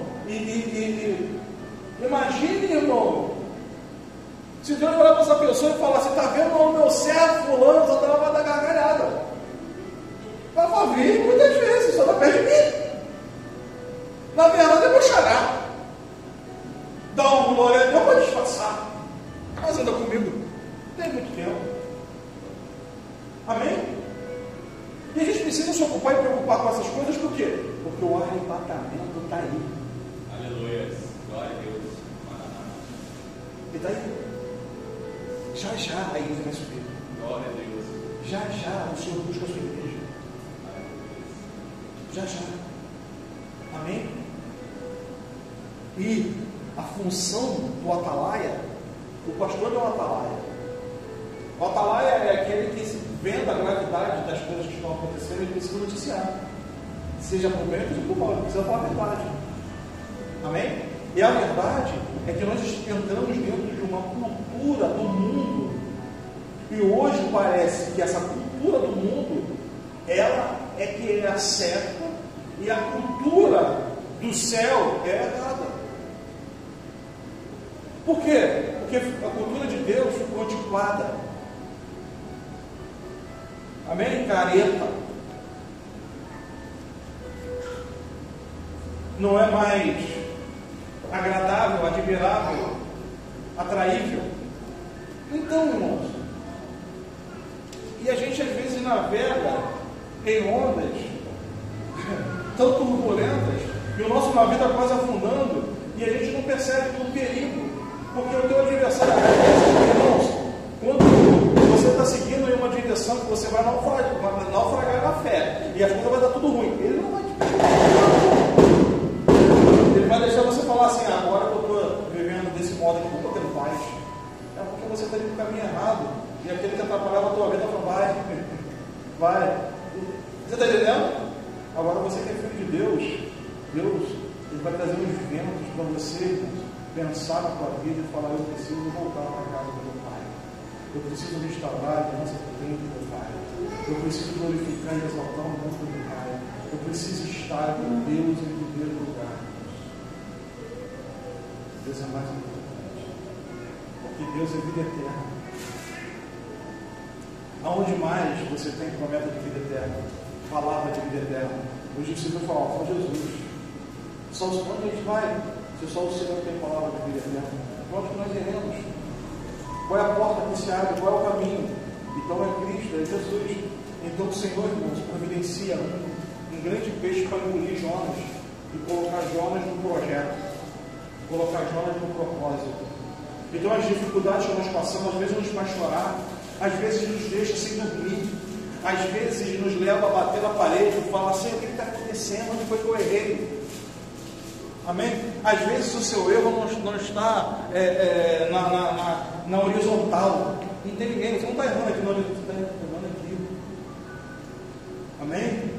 Speaker 4: Imagine, irmão, se Deus olhar para essa pessoa e falar: você está vendo o meu servo fulano, só ela vai dar gargalhada. Ela vai vir muitas vezes, só está perto de mim. Na verdade é meu xará. Dá uma glória a Deus para disfarçar. Mas anda comigo tem muito tempo. Amém? E a gente precisa se ocupar e preocupar com essas coisas, por quê? Porque o arrebatamento está aí.
Speaker 3: Aleluia. Glória a Deus.
Speaker 4: Ele está aí. Já, aí ele vai subir.
Speaker 3: Glória a Deus.
Speaker 4: Já o Senhor busca a sua igreja. Já. Amém? E a função do atalaia, o pastor é um atalaia. O atalaia é aquele que, vendo a gravidade das coisas que estão acontecendo, ele precisa noticiar. Seja por bem ou seja por mal, ele precisa falar a verdade. Amém? E a verdade é que nós entramos dentro de uma cultura do mundo. E hoje parece que essa cultura do mundo, ela é que é a certa, e a cultura do céu é errada. Por quê? Porque a cultura de Deus ficou antiquada. Amém? Careta. Não é mais agradável, admirável, atraível. Então, irmãos, e a gente às vezes navega em ondas tão turbulentas, e o nosso navio está quase afundando, e a gente não percebe o perigo, porque o teu adversário, irmãos, quando você está seguindo em uma direção que você vai naufragar na fé, e as coisas vai dar tudo ruim, ele não vai te ele vai deixar você falar assim, agora que eu estou vivendo desse modo aqui, porque ele faz. É porque você está indo no caminho errado, e aquele que atrapalhava a tua vida fala, vai. Você está entendendo? Agora você que é filho de Deus, ele vai trazer uns ventos para você pensar na tua vida e falar, eu preciso voltar para a casa do meu pai. Eu preciso restaurar a aliança que tenho com meu pai. Eu preciso glorificar e exaltar o nome do meu pai. Eu preciso estar com Deus em primeiro lugar. Deus é mais importante. Porque Deus é vida eterna. Aonde mais você tem promessa de vida eterna? Palavra de vida eterna. Hoje você vai falar, só Jesus. Só onde a gente vai? Se só o Senhor tem palavra de vida eterna. Onde que nós iremos? Qual é a porta que se abre? Qual é o caminho? Então é Cristo, é Jesus. Então o Senhor, irmãos, providencia um grande peixe para engolir Jonas e colocar Jonas no projeto, colocar Jonas no propósito. Então as dificuldades que nós passamos, às vezes nos faz chorar, às vezes nos deixa sem dormir, às vezes nos leva a bater na parede e fala assim, o que está acontecendo? Onde foi que eu errei? Amém? Às vezes o seu erro não está na horizontal. Não tem ninguém, você não está errando aqui na horizontal, você está errando aqui. Amém?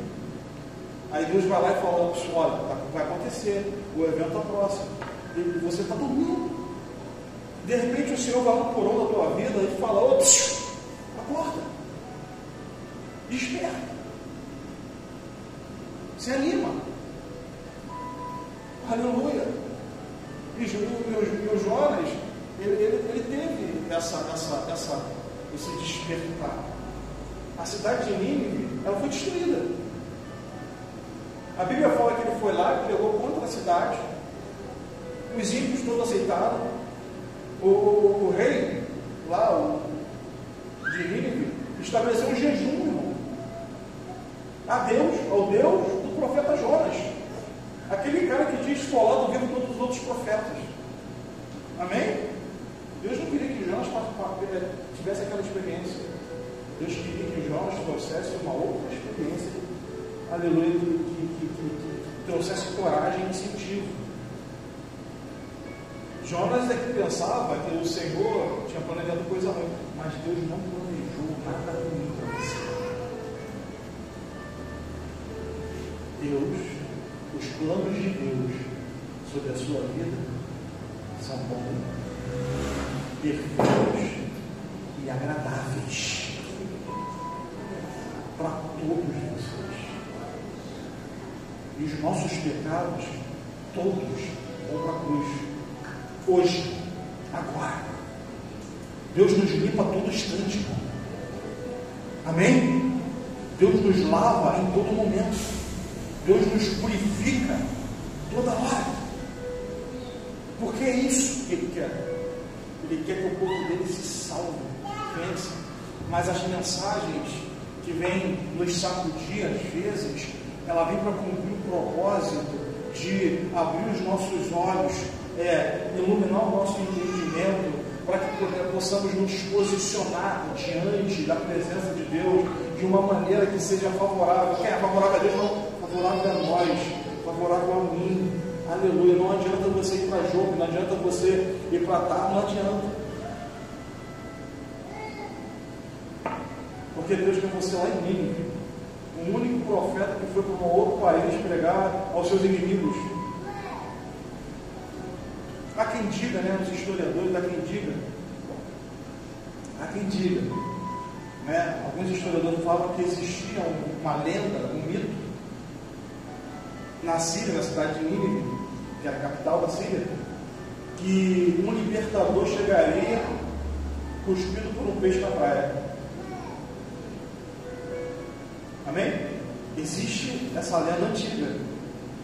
Speaker 4: Aí Deus vai lá e fala, olha, vai acontecer, o evento está próximo. E você está dormindo. De repente o Senhor vai no porão da tua vida e fala, acorda. Desperta. Se anima. Aleluia. E o Jonas, ele teve esse despertar. A cidade de Nínive, ela foi destruída. A Bíblia fala que ele foi lá e pregou contra a cidade. Os ímpios todos aceitaram. O rei lá, de Nínive, estabeleceu um jejum, irmão. Ao Deus do profeta Jonas. Aquele cara que tinha esfolado o vivo todos os outros profetas. Amém? Deus não queria que Jonas tivesse aquela experiência. Deus queria que Jonas trouxesse uma outra experiência. Aleluia, que trouxesse coragem e incentivo. Jonas é que pensava que o Senhor tinha planejado coisa ruim, mas Deus não planejou nada ruim para você. Os planos de Deus sobre a sua vida são bons, perfeitos e agradáveis para todos vocês. E os nossos pecados, todos, vão para a cruz. Hoje, agora. Deus nos limpa a todo instante, irmão. Amém? Deus nos lava em todo momento. Deus nos purifica toda hora. Porque é isso que Ele quer. Ele quer que o povo dele se salve, pense. Mas as mensagens que vêm nos sacudir, às vezes, ela vem para cumprir o propósito de abrir os nossos olhos, iluminar o nosso entendimento, para que possamos nos posicionar diante da presença de Deus de uma maneira que seja favorável. Quem é favorável a Deus? Não, favorável a nós, favorável a mim. Aleluia. Não adianta você ir para Jogo, não adianta você ir para Tá, não adianta. Porque Deus quer você lá em Nínive, o único profeta que foi para um outro país pregar aos seus inimigos. Há quem diga, né, os historiadores, há quem diga, né, alguns historiadores falam que existia uma lenda, um mito, na Síria, na cidade de Nínive, que é a capital da Síria, que um libertador chegaria cuspido por um peixe na praia. Amém? Existe essa lenda antiga.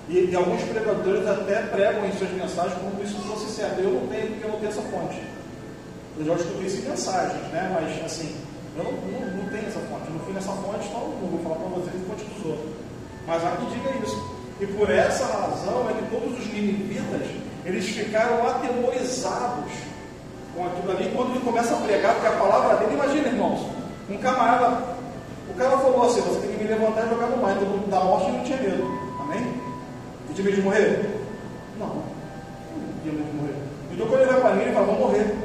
Speaker 4: E alguns pregadores até pregam em suas mensagens como se isso fosse certo. Eu não tenho, porque eu não tenho essa fonte. Eu já escutei isso em mensagens, né? Mas assim, eu não tenho essa fonte. Eu não fui nessa fonte, então não vou falar para vocês a fonte dos outros. Mas há quem diga isso. E por essa razão é que todos os ninivitas, eles ficaram atemorizados com aquilo ali. Quando ele começa a pregar, porque a palavra dele, imagina, irmãos, um camarada, o cara falou assim: você tem que me levantar e jogar no mar. Então da morte ele não tinha medo. Amém? Ele tinha medo de morrer? Não tinha medo de morrer. Então quando ele vai para mim, ele fala: vou morrer.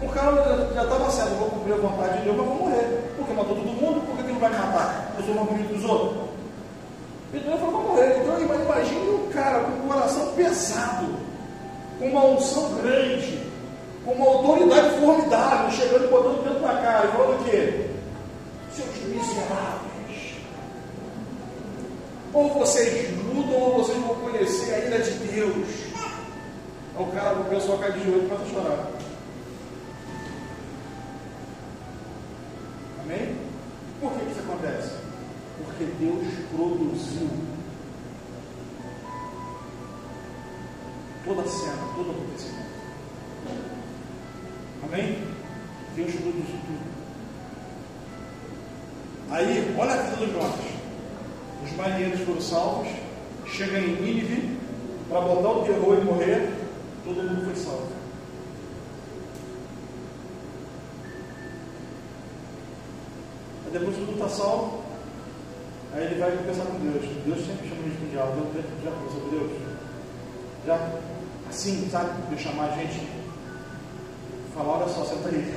Speaker 4: O cara já estava certo, vou cumprir a vontade de Deus, mas vou morrer. Porque matou todo mundo, por que ele não vai me matar? Eu sou mais bonito dos outros. Então ele falou: vou morrer. Então imagine um cara com um coração pesado, com uma unção grande, com uma autoridade formidável, chegando e botando dentro da cara e falando o quê? Seus miseráveis, ou vocês mudam ou vocês vão conhecer a ira de Deus. O cara, o pessoal cai de joelho e começa a chorar. Amém? Por que isso acontece? Porque Deus produziu toda a cena, todo o acontecimento. Amém? Deus produziu tudo. Aí, olha a vida dos Jonas. Os marinheiros foram salvos, chegam em Nínive para botar o terror e morrer, todo mundo foi salvo. Aí depois tudo está salvo, aí ele vai conversar com Deus. Deus sempre chama a gente com o diabo. Já conversou com Deus? Já? Assim, sabe? De chamar a gente, falar: olha só, senta aí.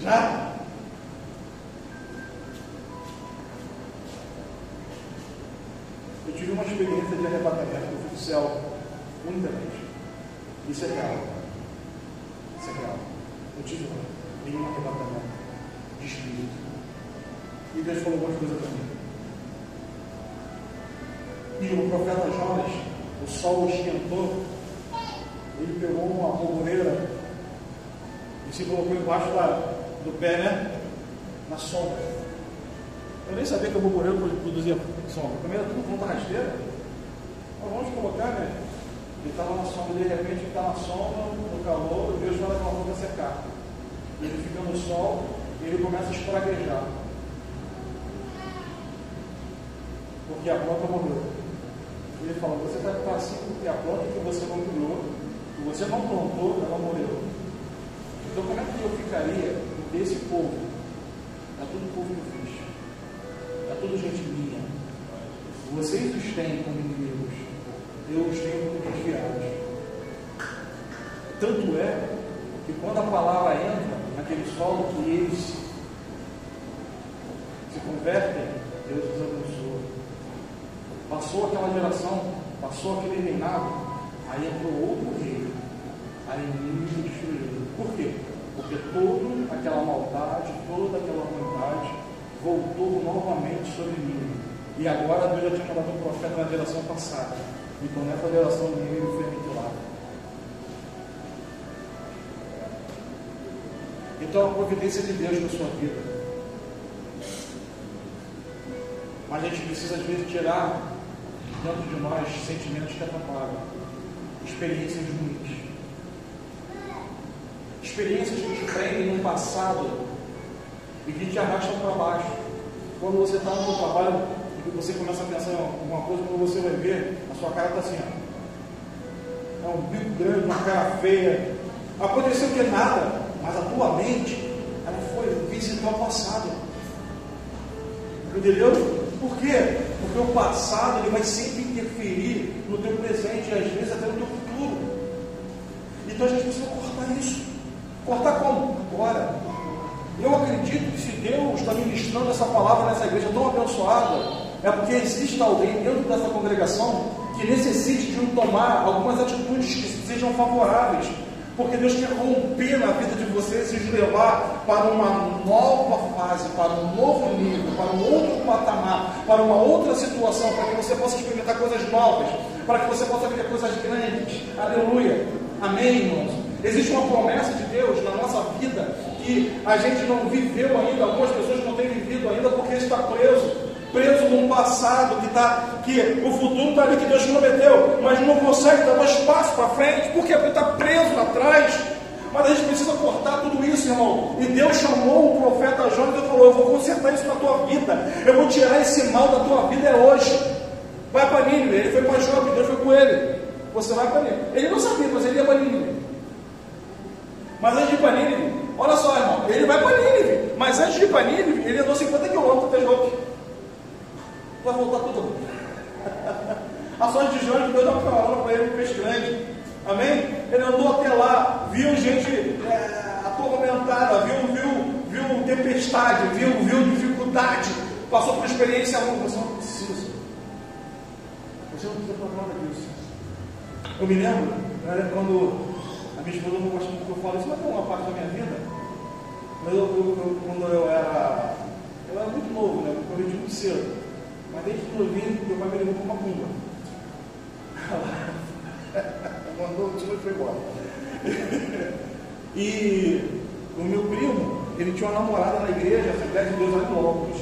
Speaker 4: Já? Eu tive uma experiência de arrebatamento que eu fui do céu muita vez. Isso é real. Isso é real. Eu tive nenhum arrebatamento de espírito. E Deus falou algumas coisas para mim. E o profeta Jonas, o sol esquentou, ele pegou uma arvoreira e se colocou embaixo do pé, né? Na sombra. Eu nem sabia que o arvoreiro produzia sombra. Também era tudo ponta rasteira. Mas vamos colocar, né? Ele estava na sombra, de repente ele está na sombra, no calor, Deus manda aquela roupa secar. Ele fica no sol e ele começa a espraguejar. Porque a planta morreu. Ele fala: você está assim porque a planta que você não criou, que você não plantou, ela morreu. Então como é que eu ficaria desse povo? É tudo povo que eu fiz. É tudo gente minha. Vocês os têm como inimigos. Eu os tenho como desviados. Tanto é que quando a palavra entra naquele solo que eles se convertem, Deus os abençoa. Passou aquela geração, passou aquele reinado, aí entrou outro rei, aí Nínive destruiu. Por quê? Porque toda aquela maldade, toda aquela ruindade voltou novamente sobre Nínive. E agora Deus já tinha mandado um profeta na geração passada. Então nessa geração Nínive foi aniquilada. Então a providência de Deus na sua vida. Mas a gente precisa às vezes tirar dentro de nós sentimentos que atrapalham, experiências ruins, experiências que te prendem no passado e que te arrastam para baixo. Quando você está no seu trabalho e você começa a pensar em alguma coisa, quando você vai ver, a sua cara está assim, ó. é um bico grande, uma cara feia. Aconteceu que nada, mas a tua mente, ela foi visitar o passado. Entendeu? Por quê? Porque o passado, ele vai sempre interferir no teu presente e às vezes até no teu futuro. Então a gente precisa cortar isso. Cortar como? Agora. Eu acredito que se Deus está ministrando essa palavra nessa igreja tão abençoada, é porque existe alguém dentro dessa congregação que necessite de tomar algumas atitudes que sejam favoráveis. Porque Deus quer romper na vida de vocês e os levar para uma nova fase, para um novo nível, para um outro patamar, para uma outra situação, para que você possa experimentar coisas novas, para que você possa viver coisas grandes. Aleluia. Amém, irmãos? Existe uma promessa de Deus na nossa vida que a gente não viveu ainda, algumas pessoas não têm vivido ainda porque está preso num passado que o futuro está ali que Deus prometeu, mas não consegue dar mais passo para frente. Por quê? Porque está preso lá atrás. Mas a gente precisa cortar tudo isso, irmão. E Deus chamou o profeta Jonas e falou: eu vou consertar isso na tua vida, eu vou tirar esse mal da tua vida hoje. Vai para Nínive. Ele foi para Jope, Deus foi com ele. Você vai para Nínive. Ele não sabia, mas ele ia para Nínive. Mas antes de ir para Nínive, olha só, irmão, ele vai para Nínive, mas antes de ir para Nínive, ele andou 50 quilômetros até Jope. Vai voltar tudo. A sorte de Jonas, Deus dá uma carona para ele, um peixe grande. Amém? Ele andou até lá, viu gente atormentada, viu tempestade, viu dificuldade, passou por experiência longa. Você não precisa. Você não precisa falar nada disso. Eu me lembro, quando a minha esposa não gosta muito que eu falo isso, mas é uma parte da minha vida. Mas quando eu era muito novo, né? Eu converti muito cedo. Mas desde que eu vim, meu pai me levou para uma cumba. Mandou o tio e foi embora. E o meu primo, ele tinha uma namorada na igreja, a Assembleia de Deus lá em Lopes.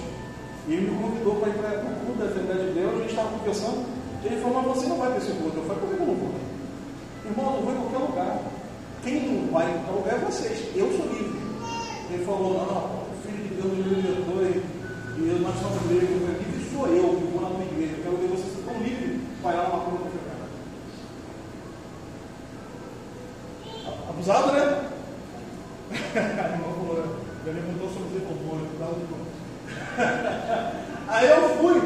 Speaker 4: E ele me convidou para ir para o culto da Assembleia de Deus. A gente estava conversando. E ele falou: mas você não vai para esse culto. Eu falei: por que eu não vou? Irmão, eu não vou em qualquer lugar. Quem não vai em qualquer lugar é vocês. Eu sou livre. Ele falou: não, o Filho de Deus me libertou e nós somos igreja. Livre sou eu que vou na tua igreja. Eu quero ver vocês tão livres para ir lá numa coisa. Abusado, né? A irmã falou: já levantou sobre o compor. Aí eu fui.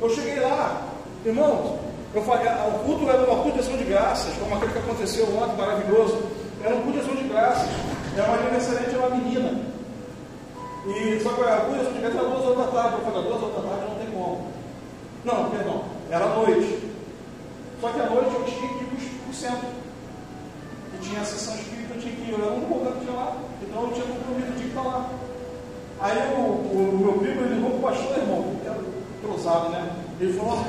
Speaker 4: Eu cheguei lá, irmãos. Eu falei, o culto era uma culto de ação de graças, como aquele que aconteceu ontem, maravilhoso. Era um culto de ação de graças. Era uma aniversariante, era uma menina. E só que a culto de ação de graças era 2 horas da tarde. Eu falei: 2 horas da tarde não tem como. Não, perdão, era à noite. Só que à noite eu tinha que ir para o centro. E tinha a sessão espírita, eu tinha que ir. Eu era um lugar que tinha lá. Então eu tinha compromisso, eu tinha que estar lá. Aí o meu primo, ele ligou para o pastor, irmão, que era trozado, né? Ele falou: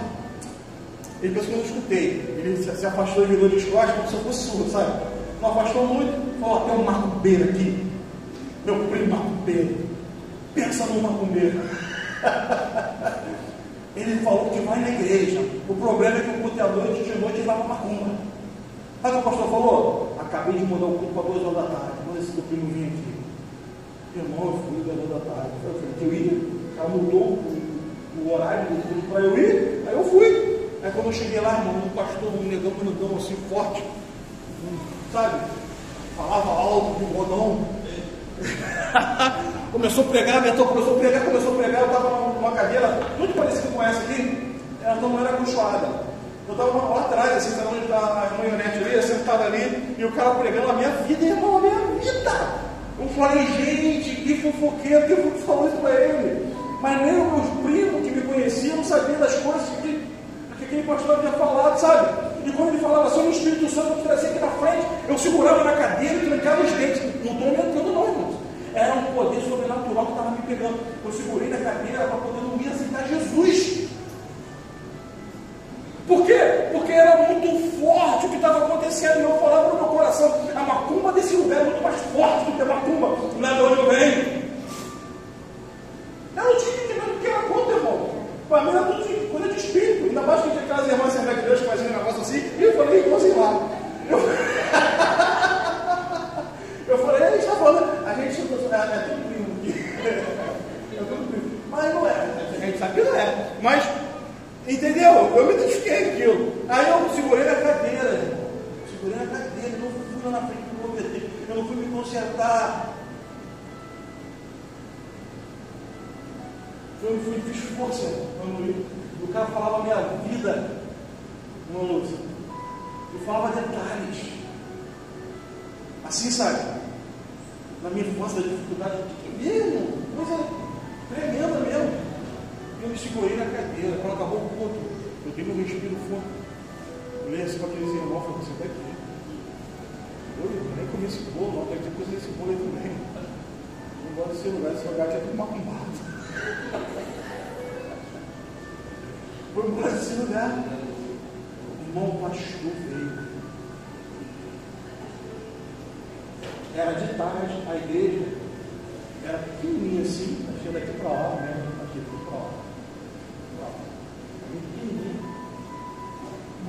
Speaker 4: ele pensou que eu não escutei. Ele se afastou e virou de costas como se eu fosse surdo, sabe? Não afastou muito. Falou: tem um macumbeiro aqui. Meu primo macumbeiro. Pensa no macumbeiro. Ele falou que vai na igreja. O problema é que o culto é à noite, de noite ele vai para macumba. Sabe o que o pastor falou? Acabei de mudar o culto para 2 horas da tarde. Quando esse teu primo vinha aqui. Irmão, eu fui 2 horas da tarde. Eu falei que eu ia. Ela mudou o horário do culto para eu ir. Aí eu fui. Aí quando eu cheguei lá, irmão, um pastor, um negão assim, forte, sabe? Falava alto, de rodão. Começou a pregar, começou a pregar. Eu estava numa cadeira muito parecida com essa aqui. Ela não era acolchoada. Eu estava lá atrás, assim, estava onde está a manhonete ali, sentado ali, e o cara pregando a minha vida, irmão, a minha vida. Eu falei: gente, que fofoqueiro, que foi que falou isso para ele? Mas nem os meus primos que me conheciam não sabiam das coisas que aquele pastor havia falado, sabe? E quando ele falava assim, o Espírito Santo me trazia aqui na frente, eu segurava na cadeira e trancava os dentes. Não estou aumentando não, irmãos. Era um poder sobrenatural que estava me pegando. Eu segurei na cadeira para poder não ir aceitar Jesus. Por quê? Porque era muito forte o que estava acontecendo. E eu falava no meu coração: a macumba desse lugar é muito mais forte do que a macumba lá de onde eu venho. Eu não tinha entendido o que era conta, irmão. Para mim era tudo coisa de espírito. Ainda mais que tinha aquelas irmãs Assembleia de Deus que faziam um negócio assim. E eu falei: igualzinho lá. Eu falei: a gente está falando, a gente é tudo primo aqui. É tudo primo. Mas não é. A gente sabe que não é. Mas, entendeu? Eu me identifiquei aquilo. Aí eu segurei na cadeira, irmão. lá na frente me converter. Eu não fui me consertar. Eu fiz força. O cara falava a minha vida. Eu falava detalhes. Assim, sabe? Na minha infância, da dificuldade, mesmo, coisa tremenda mesmo. Eu me segurei na cadeira. Quando acabou o culto, eu dei meu respiro fundo. Eu olhei assim para aqueles irmãos e falei: você vai aqui. Eu nem comi esse bolo, não tem que coisa desse bolo aí também. Não gosto desse lugar aqui é tudo macumbado. Foi embora desse lugar. Irmão, o pastor veio. Era de tarde, a igreja era pequenininha assim, achei daqui para lá, né? Aqui para lá. Pequenininho.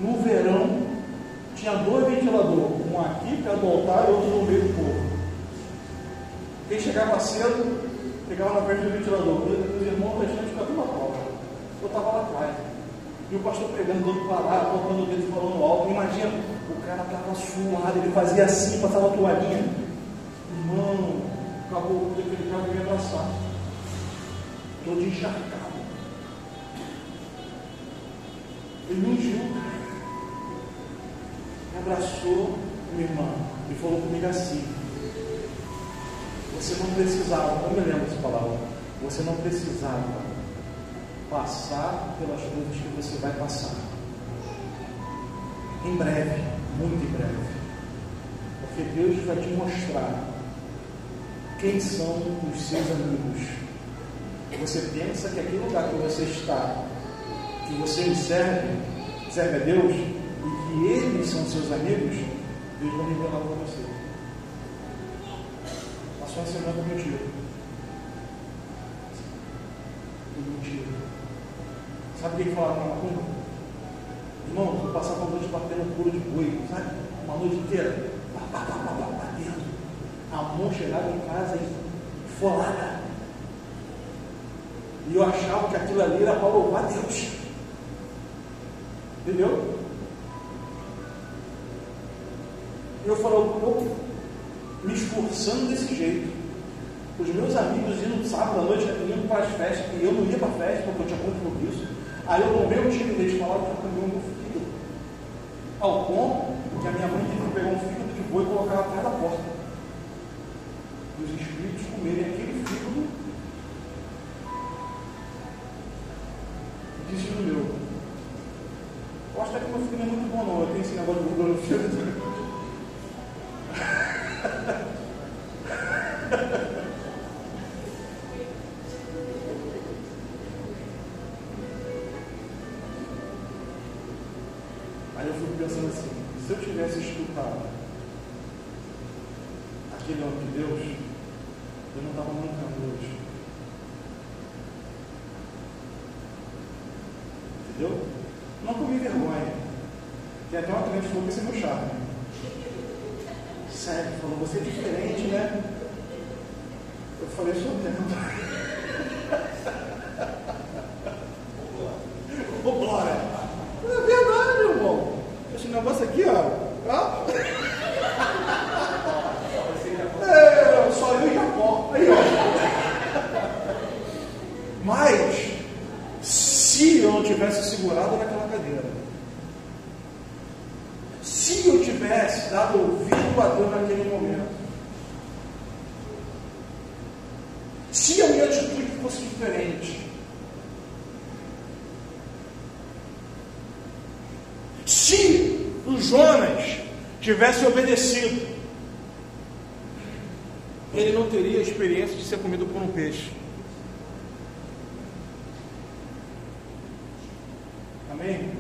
Speaker 4: No verão, tinha 2 ventiladores, um aqui perto do altar e outro no meio do povo. Quem chegava cedo, pegava na frente do ventilador. Os irmãos restantes ficavam tudo na prova. Eu estava lá atrás. E o pastor pregando, dando palavra, colocando o dedo falando alto. Imagina, o cara estava suado, ele fazia assim, passava a toalhinha. Irmão, acabou o culto, aquele cara me abraçar. Todo encharcado. Ele me ungiu. Me abraçou, minha irmã, e falou comigo assim: você não precisava, não me lembro dessa palavra, você não precisava passar pelas coisas que você vai passar. Em breve, muito em breve, porque Deus vai te mostrar quem são os seus amigos. Você pensa que aquele lugar que você está, que você serve a Deus, e que eles são seus amigos, Deus vai revelar para você. Passou uma semana com mentira. Sabe o que falaram na macumba? Irmão, vou passar uma noite batendo couro de boi, sabe? Uma noite inteira. Batendo. A mão chegava em casa folada. E eu achava que aquilo ali era para louvar Deus. Entendeu? Eu falei, eu me esforçando desse jeito. Os meus amigos indo sábado à noite, indo para as festas, e eu não ia para a festa, porque eu tinha compromisso. Aí eu tomei um time deles, falaram que eu comi um fígado. Ao ponto que a minha mãe teve que pegar um fígado de boi e colocar atrás da porta. E os espíritos comerem aquele fígado e disse no meu. Eu acho até que o meu fígado não é muito bom não, eu tenho esse negócio de gordura no fígado. Aí eu fico pensando assim, se eu tivesse escutado aquele homem de Deus, eu não estava mancando hoje. Entendeu? Não comi vergonha. Tem até uma cliente que falou que esse é meu charme. Sério, falou, você é diferente, né? Eu falei, sou mesmo. Ô, glória! É verdade, meu irmão. Esse negócio aqui, ó. Só eu e Jacó. Aí, ó. Mas, se eu não tivesse segurado naquela cadeira, se eu tivesse dado ouvido a Deus naquele momento, se a minha atitude fosse diferente, se o Jonas tivesse obedecido, ele não teria a experiência de ser comido por um peixe. Amém?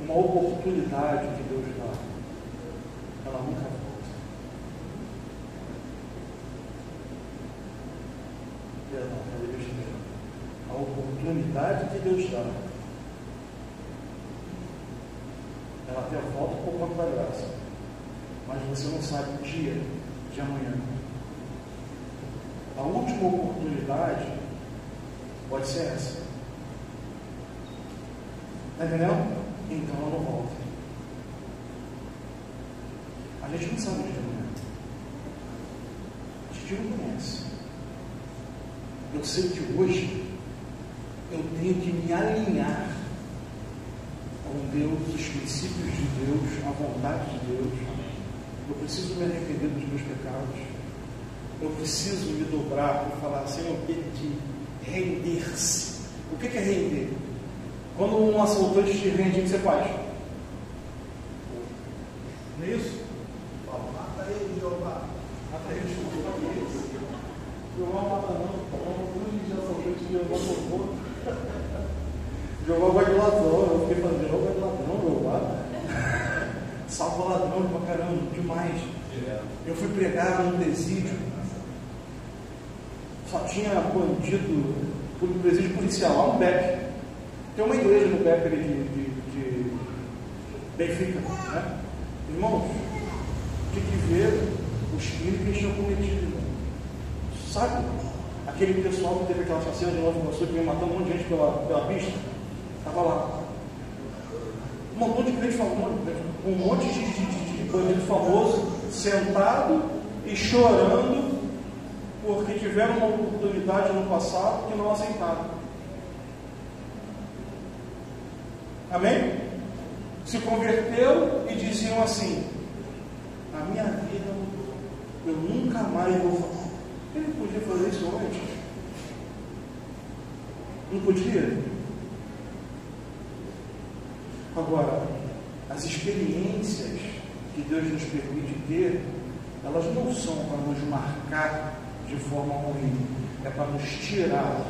Speaker 4: Uma oportunidade que Deus dá, ela nunca volta. Perdão, falei besteira. A oportunidade que Deus dá, ela até volta por conta da graça, mas você não sabe o dia de amanhã. A última oportunidade pode ser essa. Está entendendo? Então ela não volta. A gente não sabe o que é. A gente não conhece. Eu sei que hoje eu tenho que me alinhar com Deus, os princípios de Deus, a vontade de Deus. Eu preciso me arrepender dos meus pecados. Eu preciso me dobrar e falar, Senhor, eu perdi. Render-se. O que é render? Quando um assaltante te rende, o que você faz? Não é isso? Mata ele, Jeová. Mata ele, Jeová mata não. Não de assaltante, Jeová tomou. Jeová vai de ladrão. Eu fiquei falando, Jeová vai de ladrão, Jeová. Salva ladrão pra caramba, demais. Eu fui pregar num presídio. Só tinha bandido por presídio policial, lá no BEP. Tem uma igreja no BEP ali de Benfica, né? Irmãos, tinha que ver os crimes que eles tinham cometido, irmão. Sabe? Aquele pessoal que teve aquela assassina de Nova Iguaçu que veio matando um monte de gente pela pista, estava lá. Um montão de crente famoso, um monte de bandido famoso sentado e chorando porque tiveram uma oportunidade no passado que não aceitaram. Amém? Se converteram e diziam assim: a minha vida mudou, eu nunca mais vou fazer. Ele podia fazer isso antes? Não podia? Agora, as experiências que Deus nos permite ter, elas não são para nos marcar de forma ruim, é para nos tirar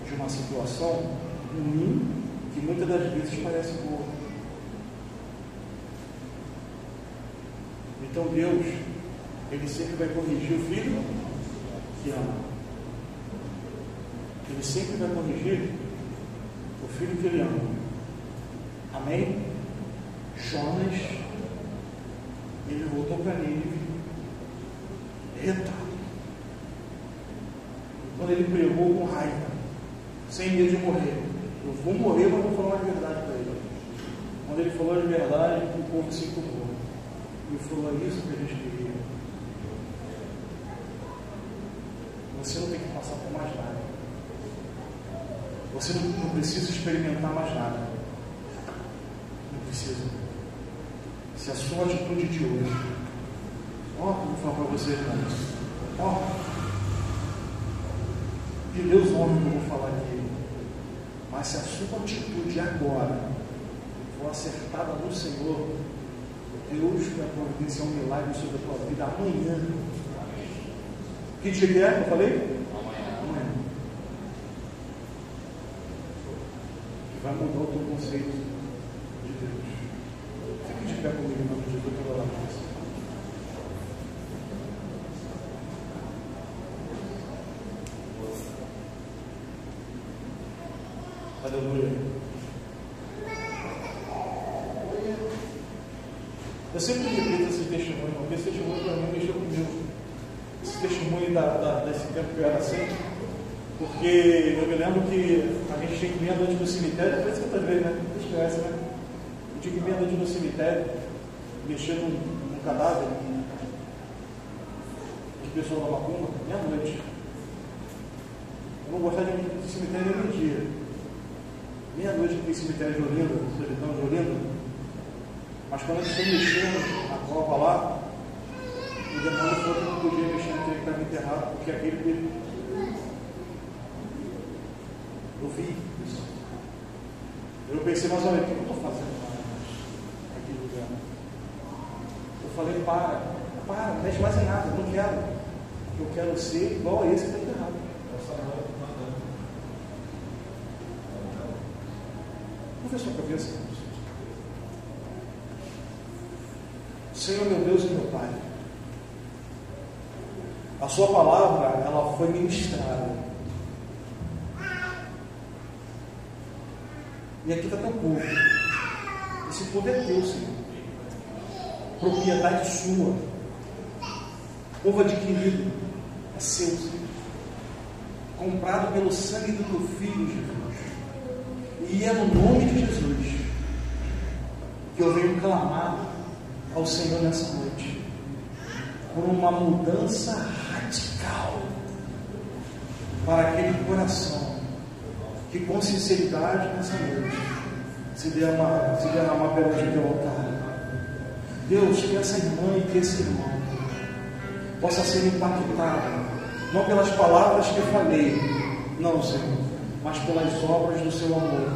Speaker 4: de uma situação ruim que muitas das vezes parece boa. Então Deus, Ele sempre vai corrigir o filho que ama. Ele sempre vai corrigir o filho que Ele ama. Amém? Jonas, ele voltou para Nínive retado. Quando ele pregou com raiva, sem medo de morrer, eu vou morrer, mas vou falar a verdade para ele. Quando ele falou de verdade, o povo se incomodou e falou: é isso que a gente queria. Você não tem que passar por mais nada. Você não precisa experimentar mais nada. Não precisa. Se a sua atitude de hoje, vou falar para vocês, irmãos, que Deus honra que eu vou falar aqui, mas se a sua atitude agora for acertada no Senhor, Deus vai providenciar um milagre sobre a tua vida amanhã. Que dia que é? Eu falei? Amanhã. Que vai mudar o teu conceito de Deus. Fique de pé comigo, em nome de Jesus, pela oração. Aleluia. Eu sempre repito esse testemunho, porque esse testemunho para mim mexeu comigo. Esse testemunho desse tempo que eu era assim, porque eu me lembro que a gente tinha que ir andando no cemitério, parece que outras vezes, né? Vocês conhecem, né? Eu tinha que ir andando no cemitério, mexendo num cadáver de pessoa da macumba, meia-noite. Eu não gostava de ir no cemitério nenhum dia. Meia-noite aqui em cemitério de Olinda, solidão de Olinda. Mas quando a gente foi mexendo a copa lá, o demônio falou que não podia mexer naquele que estava enterrado, porque aquele. Eu vi isso. Eu pensei, mas olha, o que eu estou fazendo naquele lugar? Eu falei, para, não mexe mais em nada, não quero. Eu quero ser igual a esse que está enterrado. Curva a sua cabeça, irmãos. Senhor, meu Deus e meu Pai, a sua palavra, ela foi ministrada. E aqui está teu povo. Esse povo é teu, Senhor. Propriedade sua. Povo adquirido é seu, Senhor. Comprado pelo sangue do teu Filho, Jesus. E é no nome de Jesus que eu venho clamar ao Senhor nessa noite. por uma mudança radical para aquele coração que com sinceridade nessa noite se derramar perante o teu altar. Deus, que essa irmã e que esse irmão possa ser impactado não pelas palavras que eu falei, não, Senhor, mas pelas obras do seu amor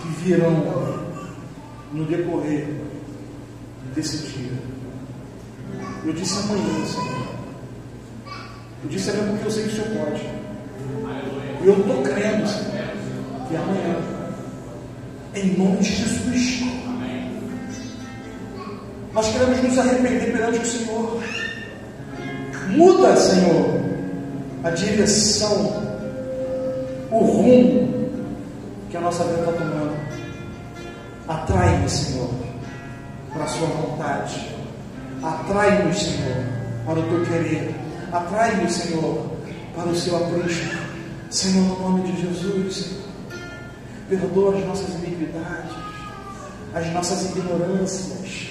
Speaker 4: que virão no decorrer desse dia. Eu disse amanhã, Senhor. Eu disse amanhã porque eu sei que o Senhor pode. E eu estou crendo, Senhor, que amanhã, em nome de Jesus, nós queremos nos arrepender perante o Senhor. Muda, Senhor, a direção, o rumo que a nossa vida está tomando. Atrai-nos, Senhor, para a sua vontade. Atrai-nos, Senhor, para o teu querer. Atrai-nos, Senhor, para o seu aprisco. Senhor, no nome de Jesus, Senhor, perdoa as nossas iniquidades, as nossas ignorâncias,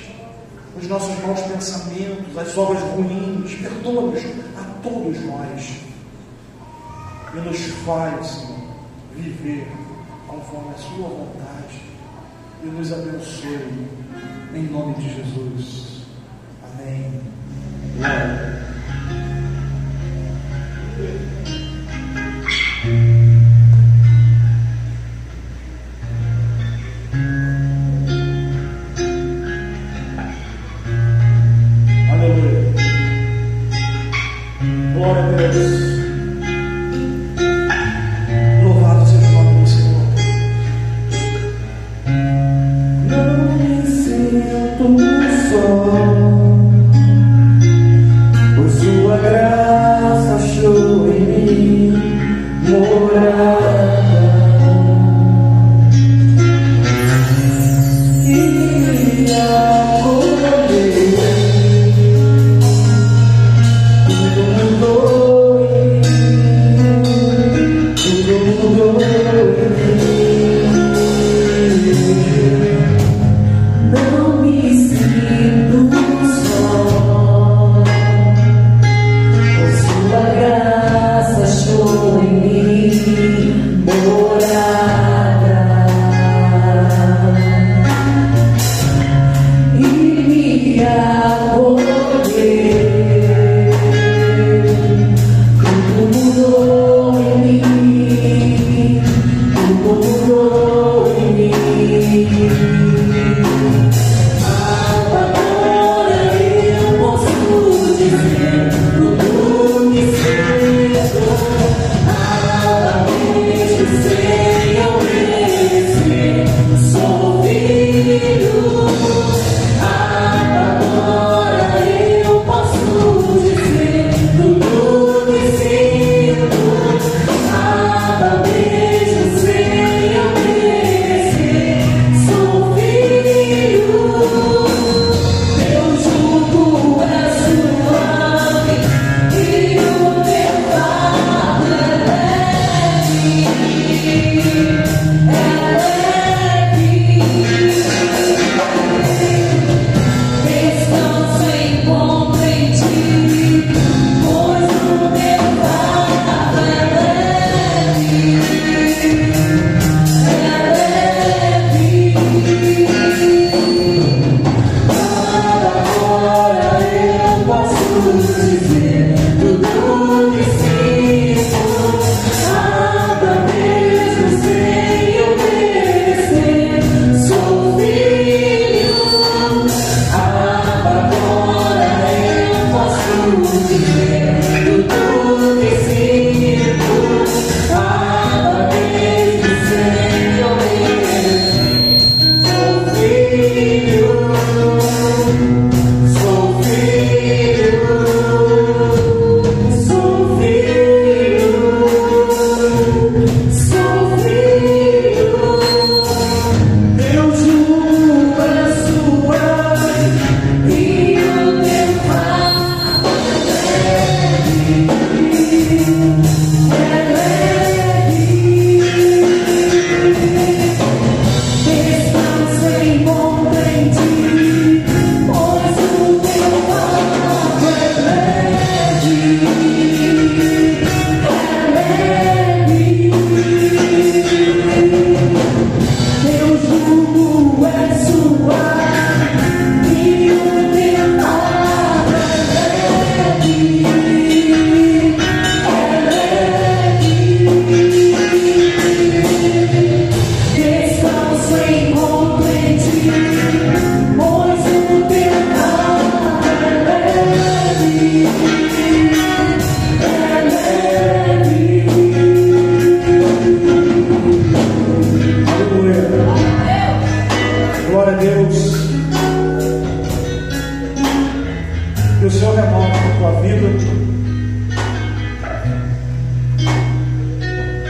Speaker 4: os nossos maus pensamentos, as obras ruins. Perdoa-nos a todos nós e nos faz, Senhor, viver conforme a sua vontade e nos abençoe em nome de Jesus. Amém. Glória. Aleluia. Glória a Deus. Louvado seja o nome do Senhor. Não me sinto só.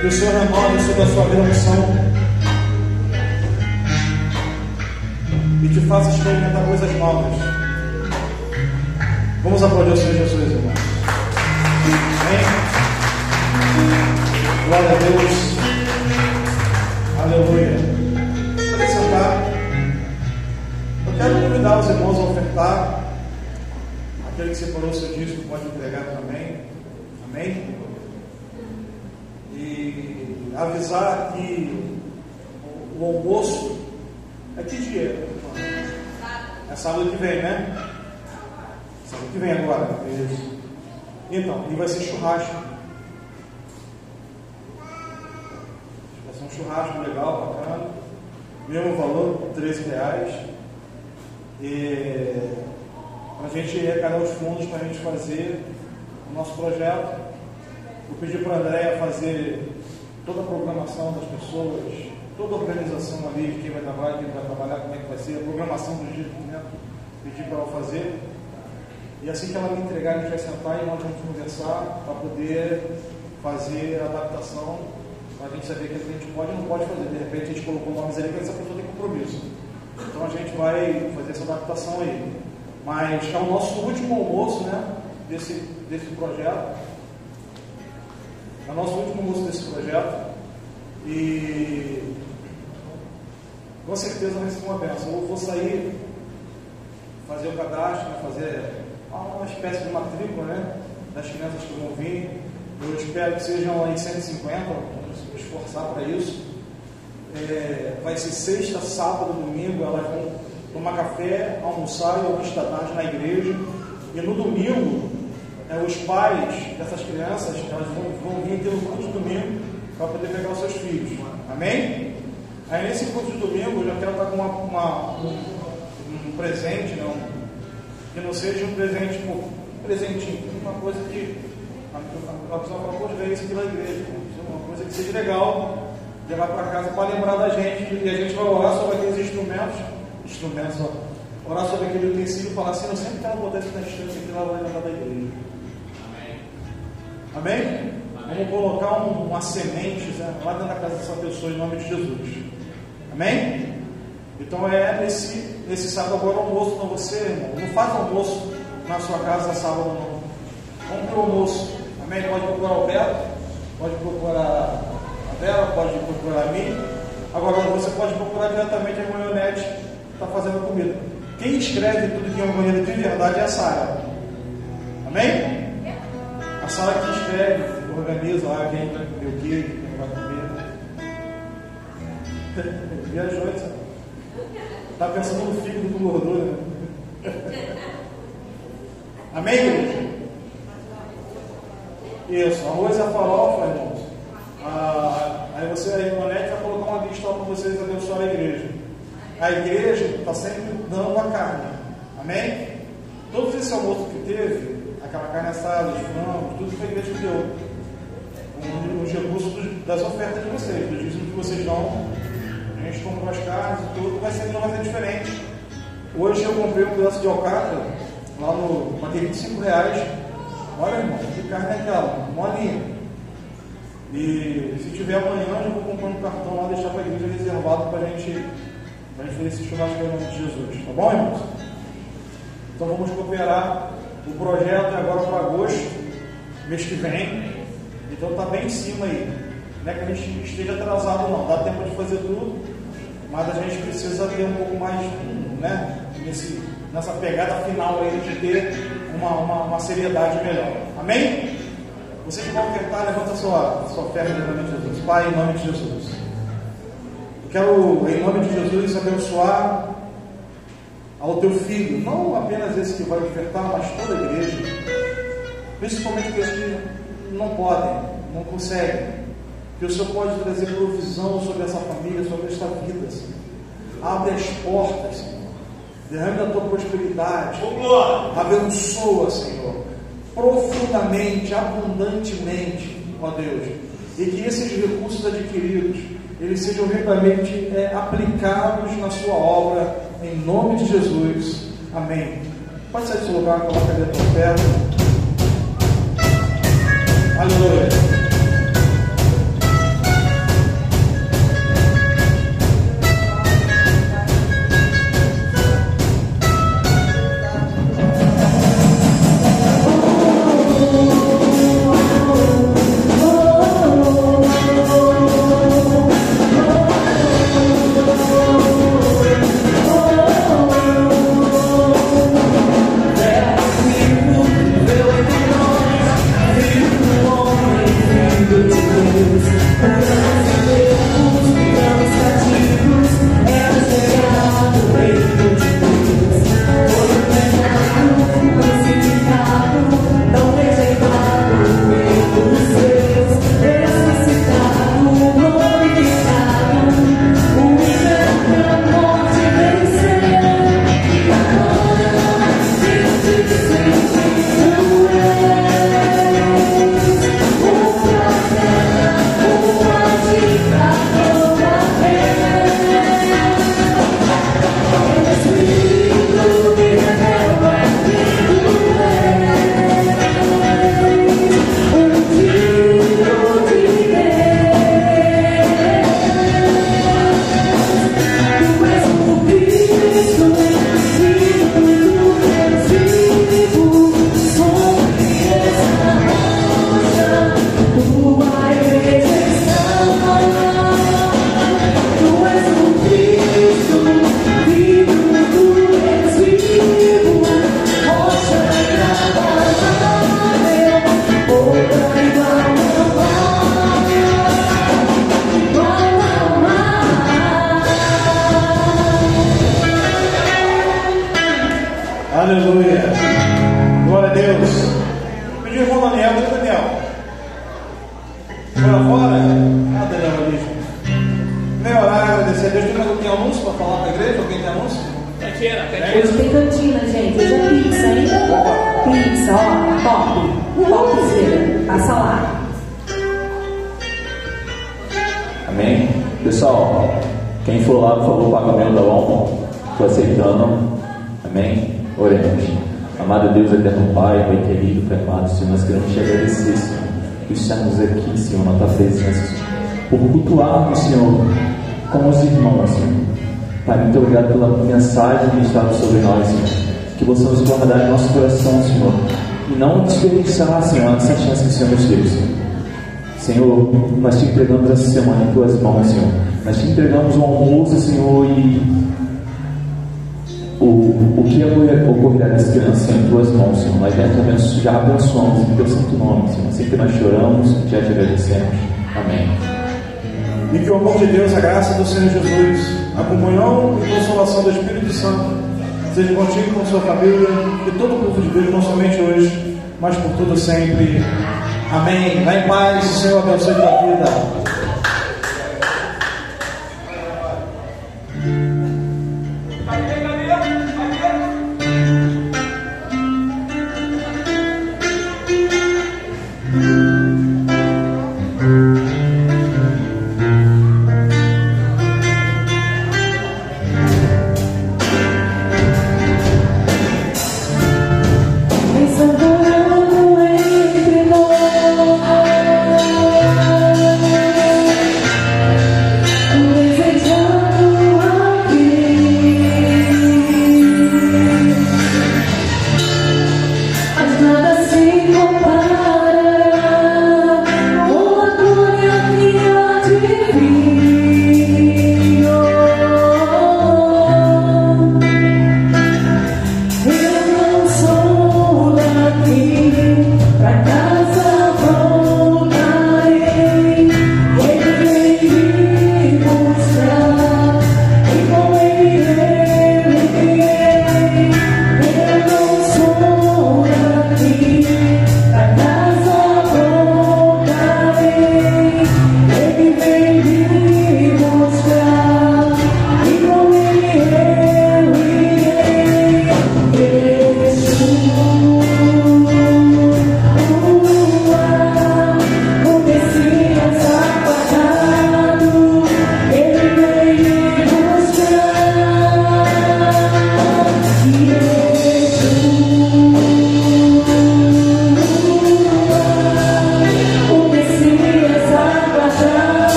Speaker 4: Que o Senhor renove sobre a sua vida a unção e te faça experimentar coisas novas. Vamos aplaudir o Senhor Jesus, irmão. Amém? Glória a Deus. Aleluia. Pode sentar. Eu quero convidar os irmãos a ofertar. Aquele que separou o seu dízimo pode entregar também. Amém? E avisar que o almoço é que dia? É sábado que vem, né? Sábado que vem agora. Isso. Então, e vai ser churrasco. Vai ser um churrasco legal, bacana. Mesmo valor, R$13. E para a gente arrecadar os fundos para a gente fazer o nosso projeto. Eu pedi para a Andréia fazer toda a programação das pessoas, toda a organização ali de quem vai trabalhar, como é que vai ser, a programação do dia, né? Pedi para ela fazer. E assim que ela me entregar, a gente vai sentar e nós vamos conversar para poder fazer a adaptação, para a gente saber o que a gente pode e não pode fazer. De repente a gente colocou nomes ali que essa pessoa tem compromisso. Então a gente vai fazer essa adaptação aí. Mas é o nosso último almoço, né, desse projeto. É o nosso último almoço desse projeto. E com certeza vai ser uma bênção. Eu vou sair, fazer o cadastro, né, fazer uma espécie de matrícula, né, das crianças que vão vir. Eu espero que sejam aí 150, vamos esforçar para isso. Vai ser sexta, sábado, domingo, elas vão tomar café, almoçar e ao lanche da tarde na igreja. E no domingo, os pais dessas crianças, elas vão vir ter um culto de domingo para poder pegar os seus filhos. Amém? Aí nesse culto de domingo, eu já quero estar com um presente, não, que não seja um presente, um presentinho, uma coisa que a pessoa fala, poxa, veio isso aqui na igreja, uma coisa que seja legal, levar para casa para lembrar da gente, e a gente vai orar sobre aqueles instrumentos, ó, orar sobre aquele utensílio e falar assim, eu sempre quero botar isso na estante aqui lá vai lembrar da igreja. Amém? Amém? Vamos colocar uma semente, né, lá dentro da casa dessa pessoa em nome de Jesus. Amém? Então nesse sábado agora o almoço para você, irmão. Não faz almoço na sua casa sábado não. Vamos para o almoço. Amém? Pode procurar o Beto, pode procurar a Bela, pode procurar a mim. Agora você pode procurar diretamente a irmã Ionete, que está fazendo comida. Quem escreve tudo que é uma comida de verdade é a Sara. Amém? A Sara que escreve, organiza lá quem vai comer o quê, quem vai comer. Viajou, sabe? Está pensando no fígado com gordura. Amém, igreja? Isso, arroz e a farofa, irmãos. Aí você, a Ionete, vai colocar uma lista para vocês abençoar a igreja. A igreja está sempre dando a carne. Amém? Todo esse almoço que teve, aquela carne assada, os frangos, tudo que a igreja deu. Os recursos das ofertas de vocês, dos dízimos que vocês dão. A gente comprou as carnes e tudo, não vai ser diferente. Hoje eu comprei um pedaço de alcatra, lá no. Paguei R$25. Olha, irmão, que carne é aquela? Molinha. E se tiver amanhã, eu vou comprar um cartão lá, deixar para a igreja reservado para a gente fazer esse churrasco em nome de Jesus. Tá bom, irmãos? Então vamos cooperar. O projeto é agora para agosto, mês que vem. Então está bem em cima aí. Não é que a gente esteja atrasado, não. Dá tempo de fazer tudo, mas a gente precisa ter um pouco mais, né, nessa pegada final aí de ter uma seriedade melhor. Amém? Você que vai ofertar, levanta a sua oferta em nome de Jesus. Pai, em nome de Jesus. Eu quero, em nome de Jesus, abençoar ao teu filho, não apenas esse que vai ofertar, mas toda a igreja, principalmente aqueles que não podem, não conseguem, que o Senhor pode trazer provisão sobre essa família, sobre esta vida, Senhor. Abre as portas, Senhor. Derrame a tua prosperidade. Abençoa, Senhor, profundamente, abundantemente, ó Deus. E que esses recursos adquiridos, eles sejam realmente aplicados na sua obra, em nome de Jesus. Amém. Pode sair do seu lugar, coloca ali a tua oferta. Aleluia. Aleluia. Glória a Deus. Pedi o irmão Daniel. Cadê Daniel? Foi lá fora? Ah, Daniel ali. Vem orar, agradecer a Deus. Tem alguém anúncio para falar para a igreja? Alguém tem anúncio?
Speaker 1: Hoje tem cantina, gente. Hoje é pizza, hein? Pizza, ó, top. Topzera. Passa lá.
Speaker 6: Amém? Pessoal, quem for lá, por favor, paga o meu, tá bom? Estou aceitando. Amém? Oremos. Amado Deus, eterno Pai, Pai querido, Pai amado, Senhor, nós queremos te agradecer, Senhor, por estarmos aqui, Senhor, na tua presença, Senhor, por cultuarmos, Senhor, com os irmãos, Senhor. Pai, muito obrigado pela mensagem que estava sobre nós, Senhor, que possamos guardar em nosso coração, Senhor, e não desperdiçar, Senhor, essa chance que o Senhor nos deu, Senhor. Senhor, nós te entregamos essa semana em tuas mãos, Senhor. Nós te entregamos o almoço, Senhor, e o que ocorrerá nessa criança em tuas mãos, Senhor. Nós já abençoamos em teu santo nome, Senhor. Sempre nós choramos e já te agradecemos. Amém.
Speaker 4: E que o amor de Deus, a graça do Senhor Jesus, a comunhão e consolação do Espírito Santo seja contigo e com sua família, e todo o povo de Deus, não somente hoje, mas por todo sempre. Amém. Vai em paz, o Senhor abençoe a tua vida.
Speaker 2: Pensando entre nós.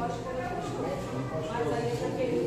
Speaker 7: acho que era pastor. Mas aí é para aquele